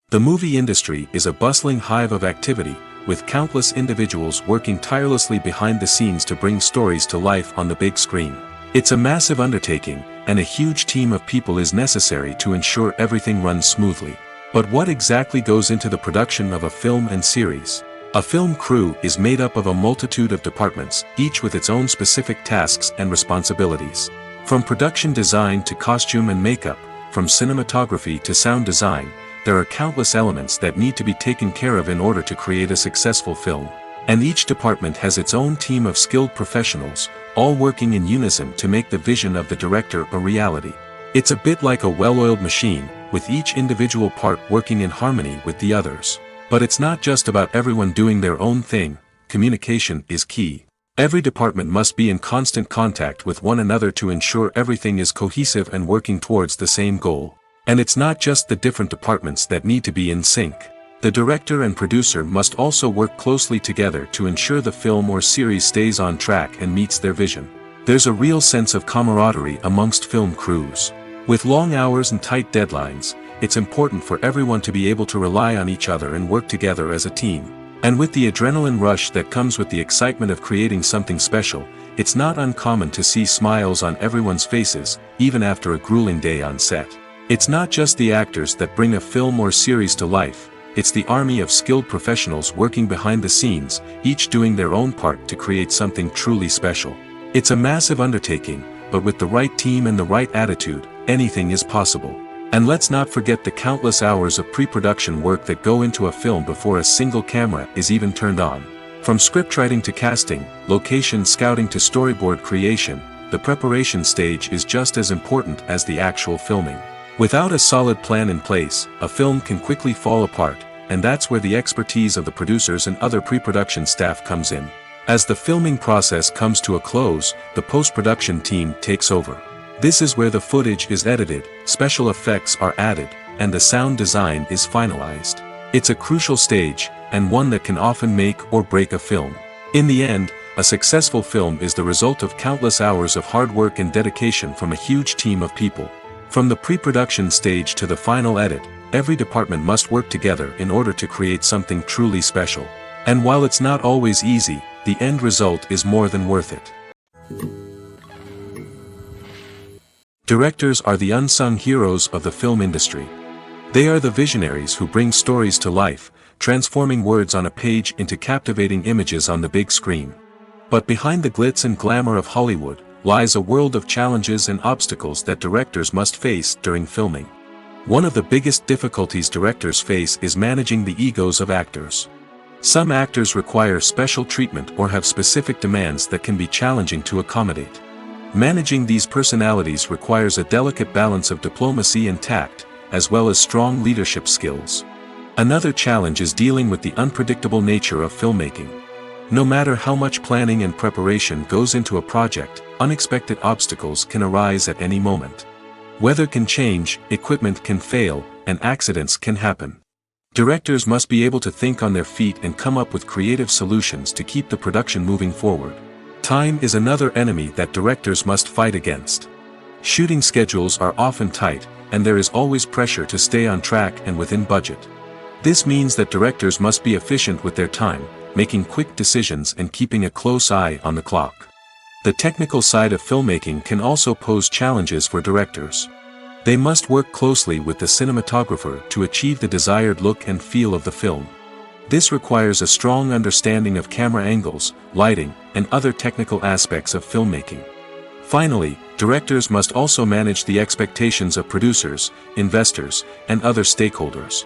Speaker 1: The movie industry is a bustling hive of activity, with countless individuals working tirelessly behind the scenes to bring stories to life on the big screen. It's a massive undertaking, and a huge team of people is necessary to ensure everything runs smoothly. But what exactly goes into the production of a film and series? A film crew is made up of a multitude of departments, each with its own specific tasks and responsibilities. From production design to costume and makeup, from cinematography to sound design, there are countless elements that need to be taken care of in order to create a successful film. And each department has its own team of skilled professionals, all working in unison to make the vision of the director a reality. It's a bit like a well-oiled machine, with each individual part working in harmony with the others. But it's not just about everyone doing their own thing. Communication is key. Every department must be in constant contact with one another to ensure everything is cohesive and working towards the same goal. And it's not just the different departments that need to be in sync. The director and producer must also work closely together to ensure the film or series stays on track and meets their vision. There's a real sense of camaraderie amongst film crews. With long hours and tight deadlines, it's important for everyone to be able to rely on each other and work together as a team. And with the adrenaline rush that comes with the excitement of creating something special, it's not uncommon to see smiles on everyone's faces, even after a grueling day on set. It's not just the actors that bring a film or series to life, it's the army of skilled professionals working behind the scenes, each doing their own part to create something truly special. It's a massive undertaking, but with the right team and the right attitude, anything is possible. And let's not forget the countless hours of pre-production work that go into a film before a single camera is even turned on. From scriptwriting to casting, location scouting to storyboard creation, the preparation stage is just as important as the actual filming. Without a solid plan in place, a film can quickly fall apart, and that's where the expertise of the producers and other pre-production staff comes in. As the filming process comes to a close, the post-production team takes over. This is where the footage is edited, special effects are added, and the sound design is finalized. It's a crucial stage, and one that can often make or break a film. In the end, a successful film is the result of countless hours of hard work and dedication from a huge team of people. From the pre-production stage to the final edit, every department must work together in order to create something truly special. And while it's not always easy, the end result is more than worth it. Directors are the unsung heroes of the film industry. They are the visionaries who bring stories to life, transforming words on a page into captivating images on the big screen. But behind the glitz and glamour of Hollywood, lies a world of challenges and obstacles that directors must face during filming. One of the biggest difficulties directors face is managing the egos of actors. Some actors require special treatment or have specific demands that can be challenging to accommodate. Managing these personalities requires a delicate balance of diplomacy and tact, as well as strong leadership skills. Another challenge is dealing with the unpredictable nature of filmmaking. No matter how much planning and preparation goes into a project, unexpected obstacles can arise at any moment. Weather can change, equipment can fail, and accidents can happen. Directors must be able to think on their feet and come up with creative solutions to keep the production moving forward. Time is another enemy that directors must fight against. Shooting schedules are often tight, and there is always pressure to stay on track and within budget. This means that directors must be efficient with their time, making quick decisions and keeping a close eye on the clock. The technical side of filmmaking can also pose challenges for directors. They must work closely with the cinematographer to achieve the desired look and feel of the film. This requires a strong understanding of camera angles, lighting, and other technical aspects of filmmaking. Finally, directors must also manage the expectations of producers, investors, and other stakeholders.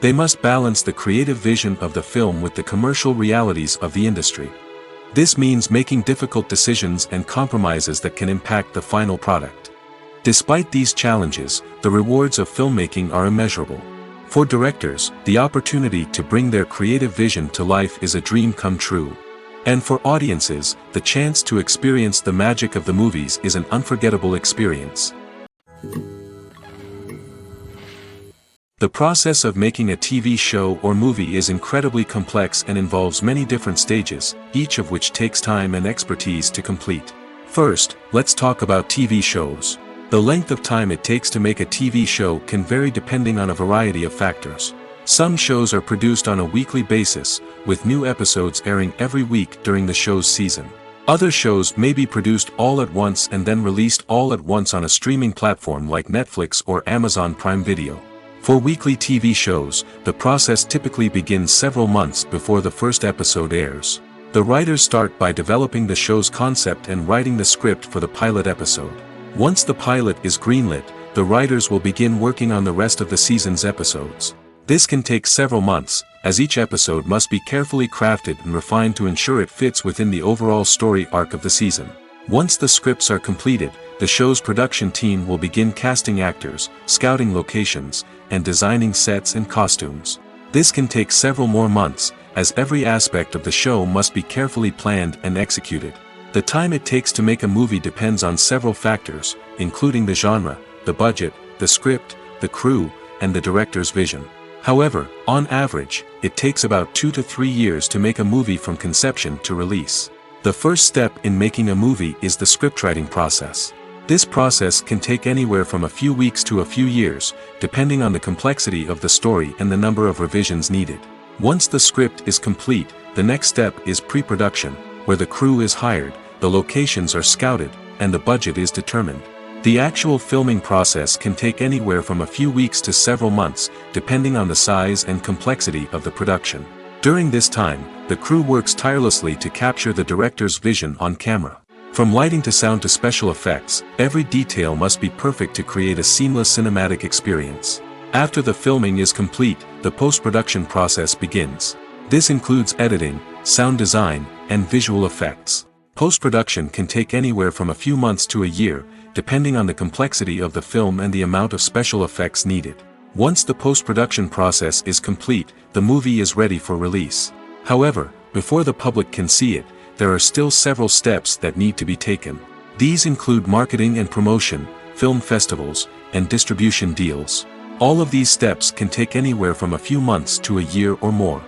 Speaker 1: They must balance the creative vision of the film with the commercial realities of the industry. This means making difficult decisions and compromises that can impact the final product. Despite these challenges, the rewards of filmmaking are immeasurable. For directors, the opportunity to bring their creative vision to life is a dream come true. And for audiences, the chance to experience the magic of the movies is an unforgettable experience. The process of making a TV show or movie is incredibly complex and involves many different stages, each of which takes time and expertise to complete. First, let's talk about TV shows. The length of time it takes to make a TV show can vary depending on a variety of factors. Some shows are produced on a weekly basis, with new episodes airing every week during the show's season. Other shows may be produced all at once and then released all at once on a streaming platform like Netflix or Amazon Prime Video. For weekly TV shows, the process typically begins several months before the first episode airs. The writers start by developing the show's concept and writing the script for the pilot episode. Once the pilot is greenlit, the writers will begin working on the rest of the season's episodes. This can take several months, as each episode must be carefully crafted and refined to ensure it fits within the overall story arc of the season. Once the scripts are completed, the show's production team will begin casting actors, scouting locations, and designing sets and costumes. This can take several more months, as every aspect of the show must be carefully planned and executed. The time it takes to make a movie depends on several factors, including the genre, the budget, the script, the crew, and the director's vision. However, on average, it takes about 2 to 3 years to make a movie from conception to release. The first step in making a movie is the scriptwriting process. This process can take anywhere from a few weeks to a few years, depending on the complexity of the story and the number of revisions needed. Once the script is complete, the next step is pre-production, where the crew is hired, the locations are scouted, and the budget is determined. The actual filming process can take anywhere from a few weeks to several months, depending on the size and complexity of the production. During this time, the crew works tirelessly to capture the director's vision on camera. From lighting to sound to special effects, every detail must be perfect to create a seamless cinematic experience. After the filming is complete, the post-production process begins. This includes editing, sound design, and visual effects. Post-production can take anywhere from a few months to a year, depending on the complexity of the film and the amount of special effects needed. Once the post-production process is complete, the movie is ready for release. However, before the public can see it, there are still several steps that need to be taken. These include marketing and promotion, film festivals, and distribution deals. All of these steps can take anywhere from a few months to a year or more.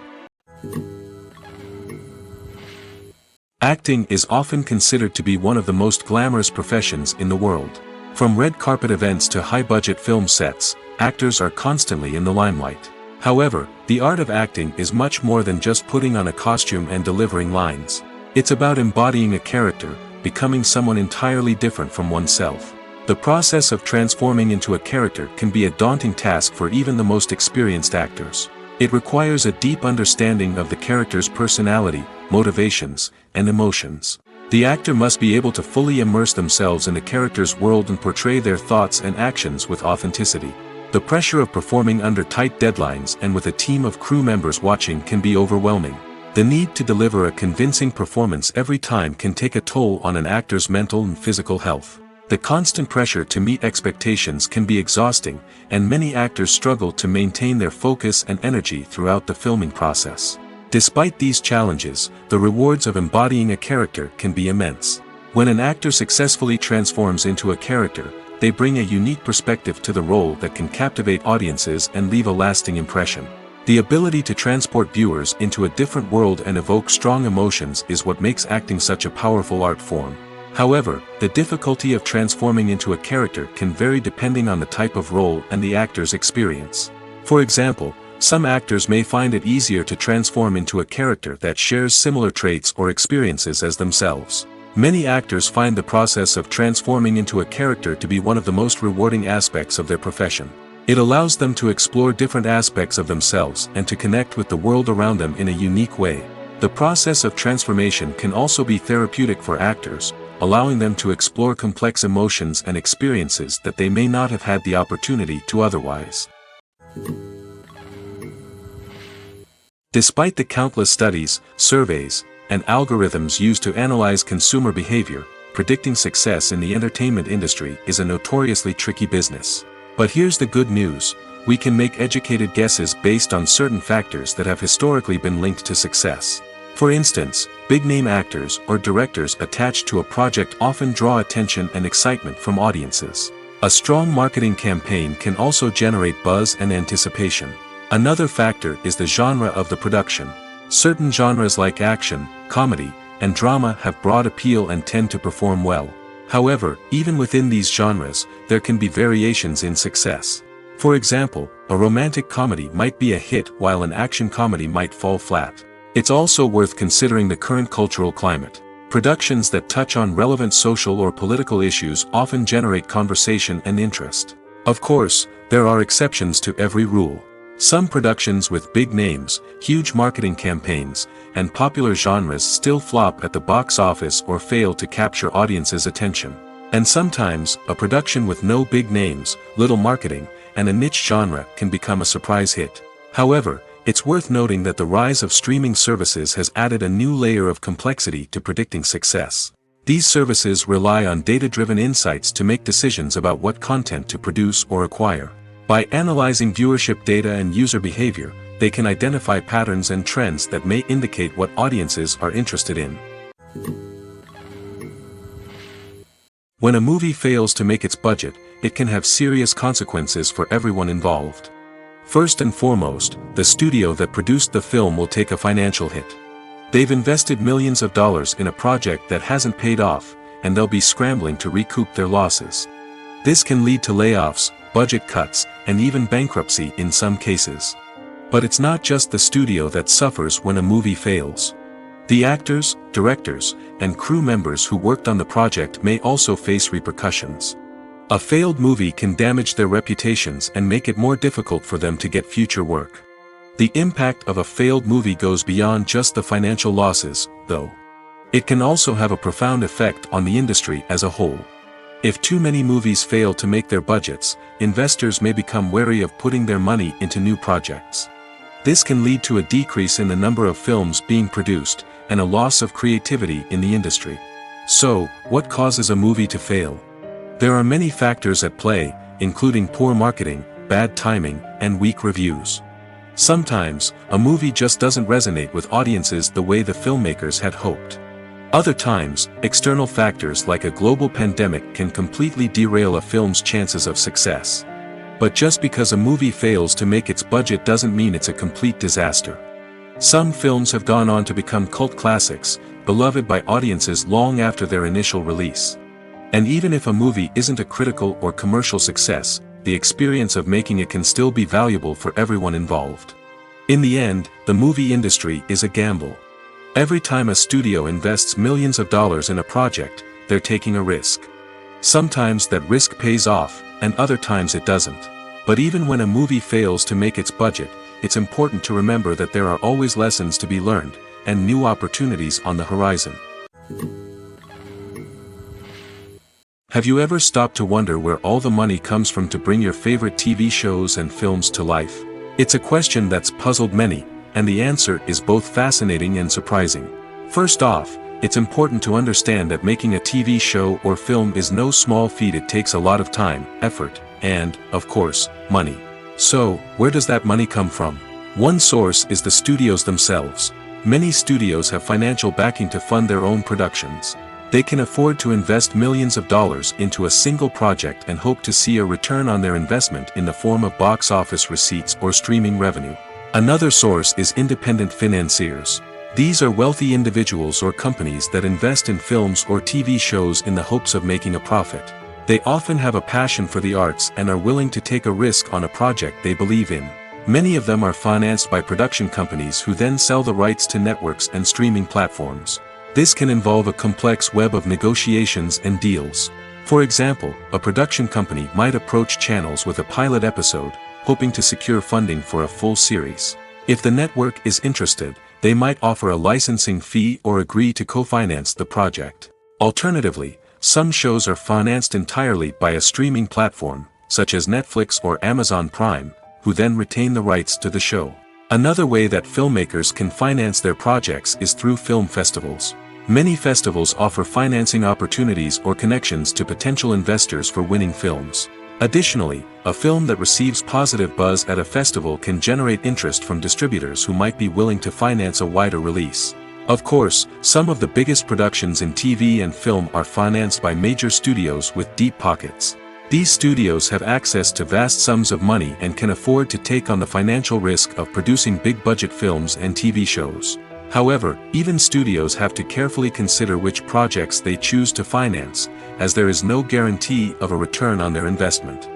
Speaker 1: Acting is often considered to be one of the most glamorous professions in the world. From red carpet events to high-budget film sets, actors are constantly in the limelight. However, the art of acting is much more than just putting on a costume and delivering lines. It's about embodying a character, becoming someone entirely different from oneself. The process of transforming into a character can be a daunting task for even the most experienced actors. It requires a deep understanding of the character's personality, motivations, and emotions. The actor must be able to fully immerse themselves in the character's world and portray their thoughts and actions with authenticity. The pressure of performing under tight deadlines and with a team of crew members watching can be overwhelming. The need to deliver a convincing performance every time can take a toll on an actor's mental and physical health. The constant pressure to meet expectations can be exhausting, and many actors struggle to maintain their focus and energy throughout the filming process. Despite these challenges, the rewards of embodying a character can be immense. When an actor successfully transforms into a character, they bring a unique perspective to the role that can captivate audiences and leave a lasting impression. The ability to transport viewers into a different world and evoke strong emotions is what makes acting such a powerful art form. However, the difficulty of transforming into a character can vary depending on the type of role and the actor's experience. For example, some actors may find it easier to transform into a character that shares similar traits or experiences as themselves. Many actors find the process of transforming into a character to be one of the most rewarding aspects of their profession. It allows them to explore different aspects of themselves and to connect with the world around them in a unique way. The process of transformation can also be therapeutic for actors, allowing them to explore complex emotions and experiences that they may not have had the opportunity to otherwise. Despite the countless studies, surveys, and algorithms used to analyze consumer behavior, predicting success in the entertainment industry is a notoriously tricky business. But here's the good news: we can make educated guesses based on certain factors that have historically been linked to success. For instance, big-name actors or directors attached to a project often draw attention and excitement from audiences. A strong marketing campaign can also generate buzz and anticipation. Another factor is the genre of the production. Certain genres like action, comedy, and drama have broad appeal and tend to perform well. However, even within these genres, there can be variations in success. For example, a romantic comedy might be a hit while an action comedy might fall flat. It's also worth considering the current cultural climate. Productions that touch on relevant social or political issues often generate conversation and interest. Of course, there are exceptions to every rule. Some productions with big names, huge marketing campaigns, and popular genres still flop at the box office or fail to capture audiences' attention. And sometimes, a production with no big names, little marketing, and a niche genre can become a surprise hit. However, it's worth noting that the rise of streaming services has added a new layer of complexity to predicting success. These services rely on data-driven insights to make decisions about what content to produce or acquire. By analyzing viewership data and user behavior, they can identify patterns and trends that may indicate what audiences are interested in. When a movie fails to make its budget, it can have serious consequences for everyone involved. First and foremost, the studio that produced the film will take a financial hit. They've invested millions of dollars in a project that hasn't paid off, and they'll be scrambling to recoup their losses. This can lead to layoffs, budget cuts, and even bankruptcy in some cases. But it's not just the studio that suffers when a movie fails. The actors, directors, and crew members who worked on the project may also face repercussions. A failed movie can damage their reputations and make it more difficult for them to get future work. The impact of a failed movie goes beyond just the financial losses, though. It can also have a profound effect on the industry as a whole. If too many movies fail to make their budgets, investors may become wary of putting their money into new projects. This can lead to a decrease in the number of films being produced, and a loss of creativity in the industry. So, what causes a movie to fail? There are many factors at play, including poor marketing, bad timing, and weak reviews. Sometimes, a movie just doesn't resonate with audiences the way the filmmakers had hoped. Other times, external factors like a global pandemic can completely derail a film's chances of success. But just because a movie fails to make its budget doesn't mean it's a complete disaster. Some films have gone on to become cult classics, beloved by audiences long after their initial release. And even if a movie isn't a critical or commercial success, the experience of making it can still be valuable for everyone involved. In the end, the movie industry is a gamble. Every time a studio invests millions of dollars in a project, they're taking a risk. Sometimes that risk pays off, and other times it doesn't. But even when a movie fails to make its budget, it's important to remember that there are always lessons to be learned, and new opportunities on the horizon. Have you ever stopped to wonder where all the money comes from to bring your favorite TV shows and films to life? It's a question that's puzzled many, and the answer is both fascinating and surprising. First off, it's important to understand that making a TV show or film is no small feat. It takes a lot of time, effort, and, of course, money. So, where does that money come from? One source is the studios themselves. Many studios have financial backing to fund their own productions. They can afford to invest millions of dollars into a single project and hope to see a return on their investment in the form of box office receipts or streaming revenue. Another source is independent financiers. These are wealthy individuals or companies that invest in films or TV shows in the hopes of making a profit. They often have a passion for the arts and are willing to take a risk on a project they believe in. Many of them are financed by production companies who then sell the rights to networks and streaming platforms. This can involve a complex web of negotiations and deals. For example, a production company might approach channels with a pilot episode, hoping to secure funding for a full series. If the network is interested, they might offer a licensing fee or agree to co-finance the project. Alternatively, some shows are financed entirely by a streaming platform, such as Netflix or Amazon Prime, who then retain the rights to the show. Another way that filmmakers can finance their projects is through film festivals. Many festivals offer financing opportunities or connections to potential investors for winning films. Additionally, a film that receives positive buzz at a festival can generate interest from distributors who might be willing to finance a wider release. Of course, some of the biggest productions in TV and film are financed by major studios with deep pockets. These studios have access to vast sums of money and can afford to take on the financial risk of producing big-budget films and TV shows. However, even studios have to carefully consider which projects they choose to finance, as there is no guarantee of a return on their investment.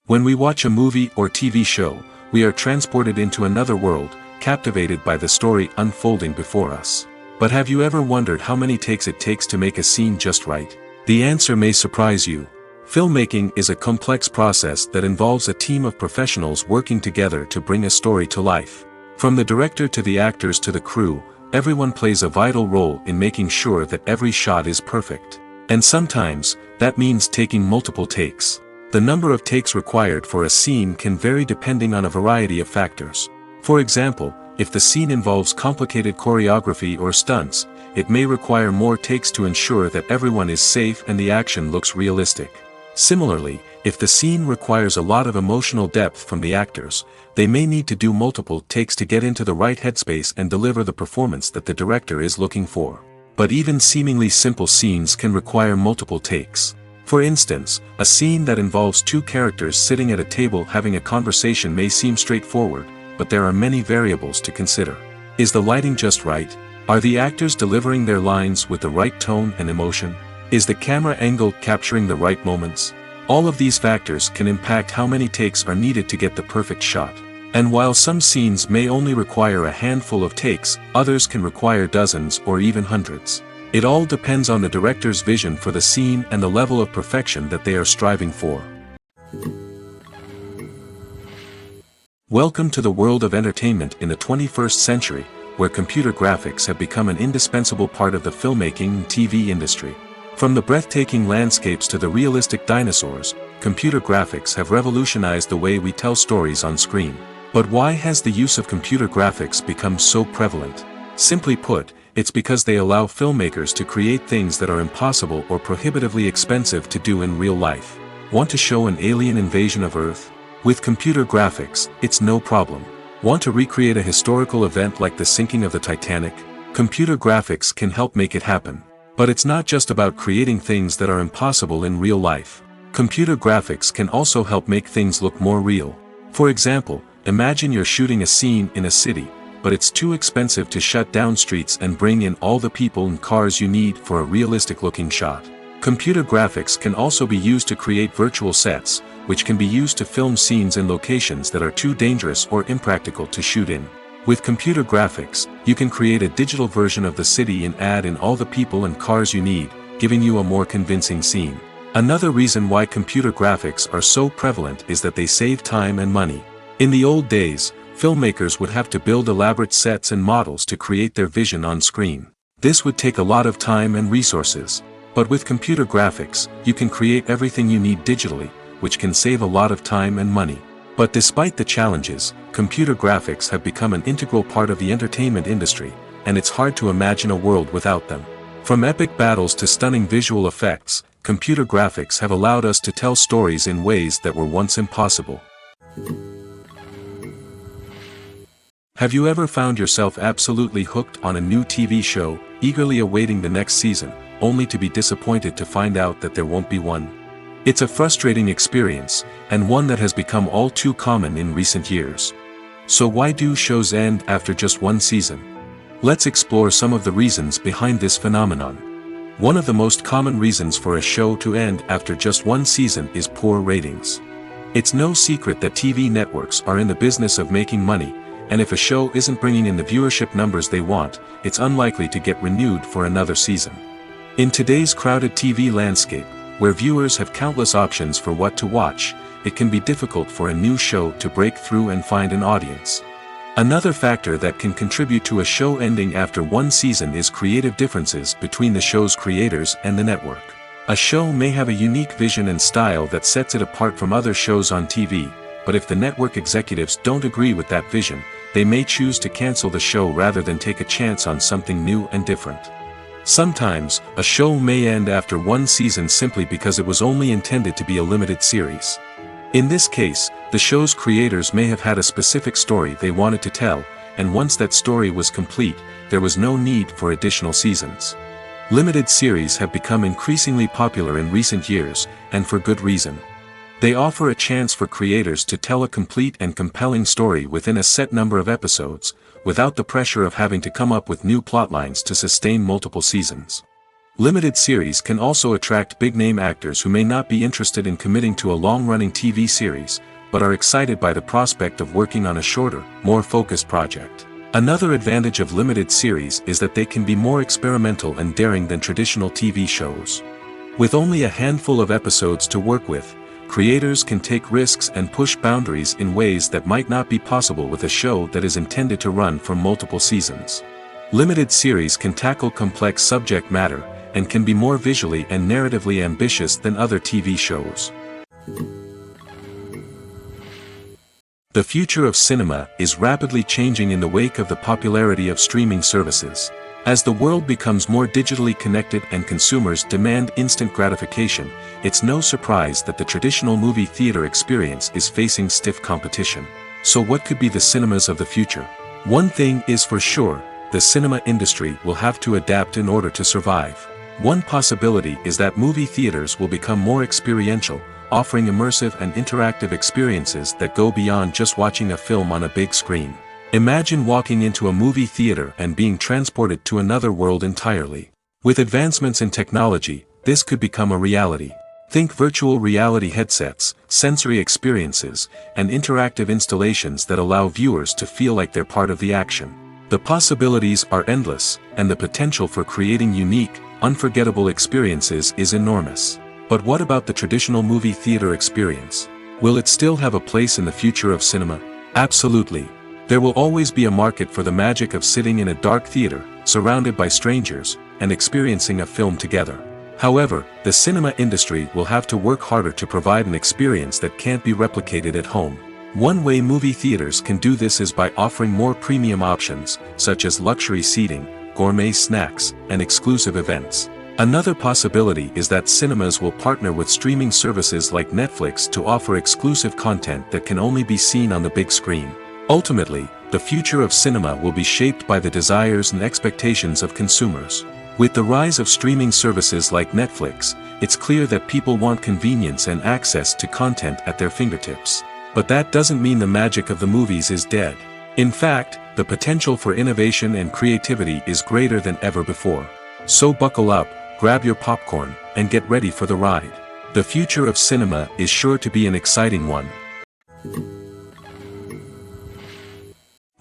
Speaker 1: When we watch a movie or TV show, we are transported into another world, captivated by the story unfolding before us. But have you ever wondered how many takes it takes to make a scene just right? The answer may surprise you. Filmmaking is a complex process that involves a team of professionals working together to bring a story to life. From the director to the actors to the crew, everyone plays a vital role in making sure that every shot is perfect. And sometimes, that means taking multiple takes. The number of takes required for a scene can vary depending on a variety of factors. For example, if the scene involves complicated choreography or stunts, it may require more takes to ensure that everyone is safe and the action looks realistic. Similarly, if the scene requires a lot of emotional depth from the actors, they may need to do multiple takes to get into the right headspace and deliver the performance that the director is looking for. But even seemingly simple scenes can require multiple takes. For instance, a scene that involves two characters sitting at a table having a conversation may seem straightforward, but there are many variables to consider. Is the lighting just right? Are the actors delivering their lines with the right tone and emotion? Is the camera angle capturing the right moments? All of these factors can impact how many takes are needed to get the perfect shot. And while some scenes may only require a handful of takes, others can require dozens or even hundreds. It all depends on the director's vision for the scene and the level of perfection that they are striving for. Welcome to the world of entertainment in the 21st century, where computer graphics have become an indispensable part of the filmmaking and TV industry. From the breathtaking landscapes to the realistic dinosaurs, computer graphics have revolutionized the way we tell stories on screen. But why has the use of computer graphics become so prevalent? Simply put, it's because they allow filmmakers to create things that are impossible or prohibitively expensive to do in real life. Want to show an alien invasion of Earth? With computer graphics, it's no problem. Want to recreate a historical event like the sinking of the Titanic? Computer graphics can help make it happen. But it's not just about creating things that are impossible in real life. Computer graphics can also help make things look more real. For example, imagine you're shooting a scene in a city, but it's too expensive to shut down streets and bring in all the people and cars you need for a realistic-looking shot. Computer graphics can also be used to create virtual sets, which can be used to film scenes in locations that are too dangerous or impractical to shoot in. With computer graphics, you can create a digital version of the city and add in all the people and cars you need, giving you a more convincing scene. Another reason why computer graphics are so prevalent is that they save time and money. In the old days, filmmakers would have to build elaborate sets and models to create their vision on screen. This would take a lot of time and resources. But with computer graphics, you can create everything you need digitally, which can save a lot of time and money. But despite the challenges, computer graphics have become an integral part of the entertainment industry, and it's hard to imagine a world without them. From epic battles to stunning visual effects, computer graphics have allowed us to tell stories in ways that were once impossible. Have you ever found yourself absolutely hooked on a new TV show, eagerly awaiting the next season, only to be disappointed to find out that there won't be one? It's a frustrating experience, and one that has become all too common in recent years. So why do shows end after just one season? Let's explore some of the reasons behind this phenomenon. One of the most common reasons for a show to end after just one season is poor ratings. It's no secret that TV networks are in the business of making money, and if a show isn't bringing in the viewership numbers they want, it's unlikely to get renewed for another season. In today's crowded TV landscape, where viewers have countless options for what to watch, it can be difficult for a new show to break through and find an audience. Another factor that can contribute to a show ending after one season is creative differences between the show's creators and the network. A show may have a unique vision and style that sets it apart from other shows on TV, but if the network executives don't agree with that vision, they may choose to cancel the show rather than take a chance on something new and different. Sometimes, a show may end after one season simply because it was only intended to be a limited series. In this case, the show's creators may have had a specific story they wanted to tell, and once that story was complete, there was no need for additional seasons. Limited series have become increasingly popular in recent years, and for good reason. They offer a chance for creators to tell a complete and compelling story within a set number of episodes, without the pressure of having to come up with new plotlines to sustain multiple seasons. Limited series can also attract big-name actors who may not be interested in committing to a long-running TV series, but are excited by the prospect of working on a shorter, more focused project. Another advantage of limited series is that they can be more experimental and daring than traditional TV shows. With only a handful of episodes to work with, creators can take risks and push boundaries in ways that might not be possible with a show that is intended to run for multiple seasons. Limited series can tackle complex subject matter, and can be more visually and narratively ambitious than other TV shows. The future of cinema is rapidly changing in the wake of the popularity of streaming services. As the world becomes more digitally connected and consumers demand instant gratification, it's no surprise that the traditional movie theater experience is facing stiff competition. So what could be the cinemas of the future? One thing is for sure, the cinema industry will have to adapt in order to survive. One possibility is that movie theaters will become more experiential, offering immersive and interactive experiences that go beyond just watching a film on a big screen. Imagine walking into a movie theater and being transported to another world entirely. With advancements in technology, this could become a reality. Think virtual reality headsets, sensory experiences, and interactive installations that allow viewers to feel like they're part of the action. The possibilities are endless, and the potential for creating unique, unforgettable experiences is enormous. But what about the traditional movie theater experience? Will it still have a place in the future of cinema? Absolutely. There will always be a market for the magic of sitting in a dark theater, surrounded by strangers, and experiencing a film together. However, the cinema industry will have to work harder to provide an experience that can't be replicated at home. One way movie theaters can do this is by offering more premium options, such as luxury seating, gourmet snacks, and exclusive events. Another possibility is that cinemas will partner with streaming services like Netflix to offer exclusive content that can only be seen on the big screen. Ultimately, the future of cinema will be shaped by the desires and expectations of consumers. With the rise of streaming services like Netflix, it's clear that people want convenience and access to content at their fingertips. But that doesn't mean the magic of the movies is dead. In fact, the potential for innovation and creativity is greater than ever before. So buckle up, grab your popcorn, and get ready for the ride. The future of cinema is sure to be an exciting one.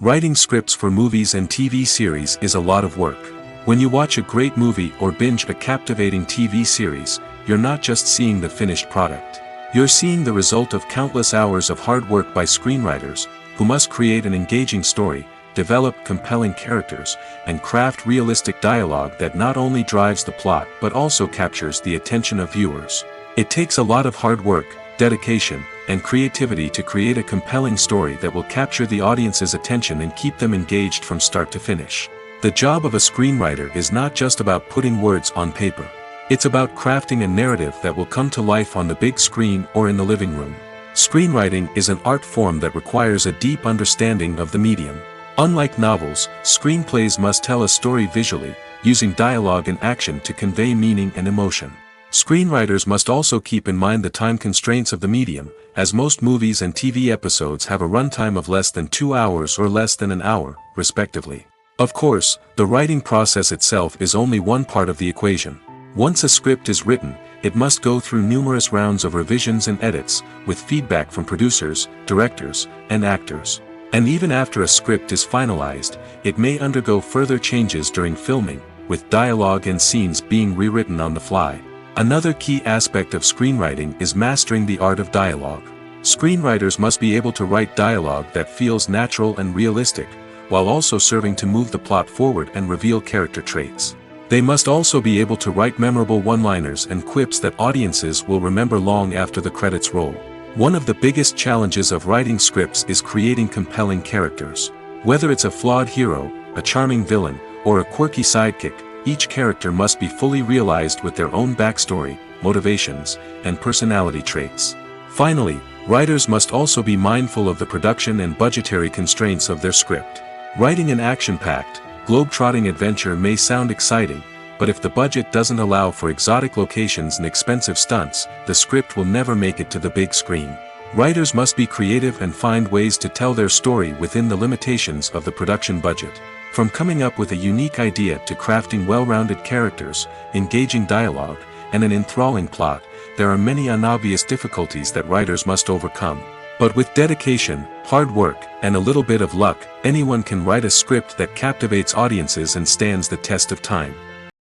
Speaker 1: Writing scripts for movies and TV series is a lot of work. When you watch a great movie or binge a captivating TV series, you're not just seeing the finished product. You're seeing the result of countless hours of hard work by screenwriters, who must create an engaging story, develop compelling characters, and craft realistic dialogue that not only drives the plot but also captures the attention of viewers. It takes a lot of hard work, dedication, and creativity to create a compelling story that will capture the audience's attention and keep them engaged from start to finish. The job of a screenwriter is not just about putting words on paper. It's about crafting a narrative that will come to life on the big screen or in the living room. Screenwriting is an art form that requires a deep understanding of the medium. Unlike novels, screenplays must tell a story visually, using dialogue and action to convey meaning and emotion. Screenwriters must also keep in mind the time constraints of the medium, as most movies and TV episodes have a runtime of less than 2 hours or less than an hour, respectively. Of course, the writing process itself is only one part of the equation. Once a script is written, it must go through numerous rounds of revisions and edits, with feedback from producers, directors, and actors. And even after a script is finalized, it may undergo further changes during filming, with dialogue and scenes being rewritten on the fly. Another key aspect of screenwriting is mastering the art of dialogue. Screenwriters must be able to write dialogue that feels natural and realistic, while also serving to move the plot forward and reveal character traits. They must also be able to write memorable one-liners and quips that audiences will remember long after the credits roll. One of the biggest challenges of writing scripts is creating compelling characters. Whether it's a flawed hero, a charming villain, or a quirky sidekick, each character must be fully realized with their own backstory, motivations, and personality traits. Finally, writers must also be mindful of the production and budgetary constraints of their script. Writing an action-packed, globe-trotting adventure may sound exciting, but if the budget doesn't allow for exotic locations and expensive stunts, the script will never make it to the big screen. Writers must be creative and find ways to tell their story within the limitations of the production budget. From coming up with a unique idea to crafting well-rounded characters, engaging dialogue, and an enthralling plot, there are many unobvious difficulties that writers must overcome. But with dedication, hard work, and a little bit of luck, anyone can write a script that captivates audiences and stands the test of time.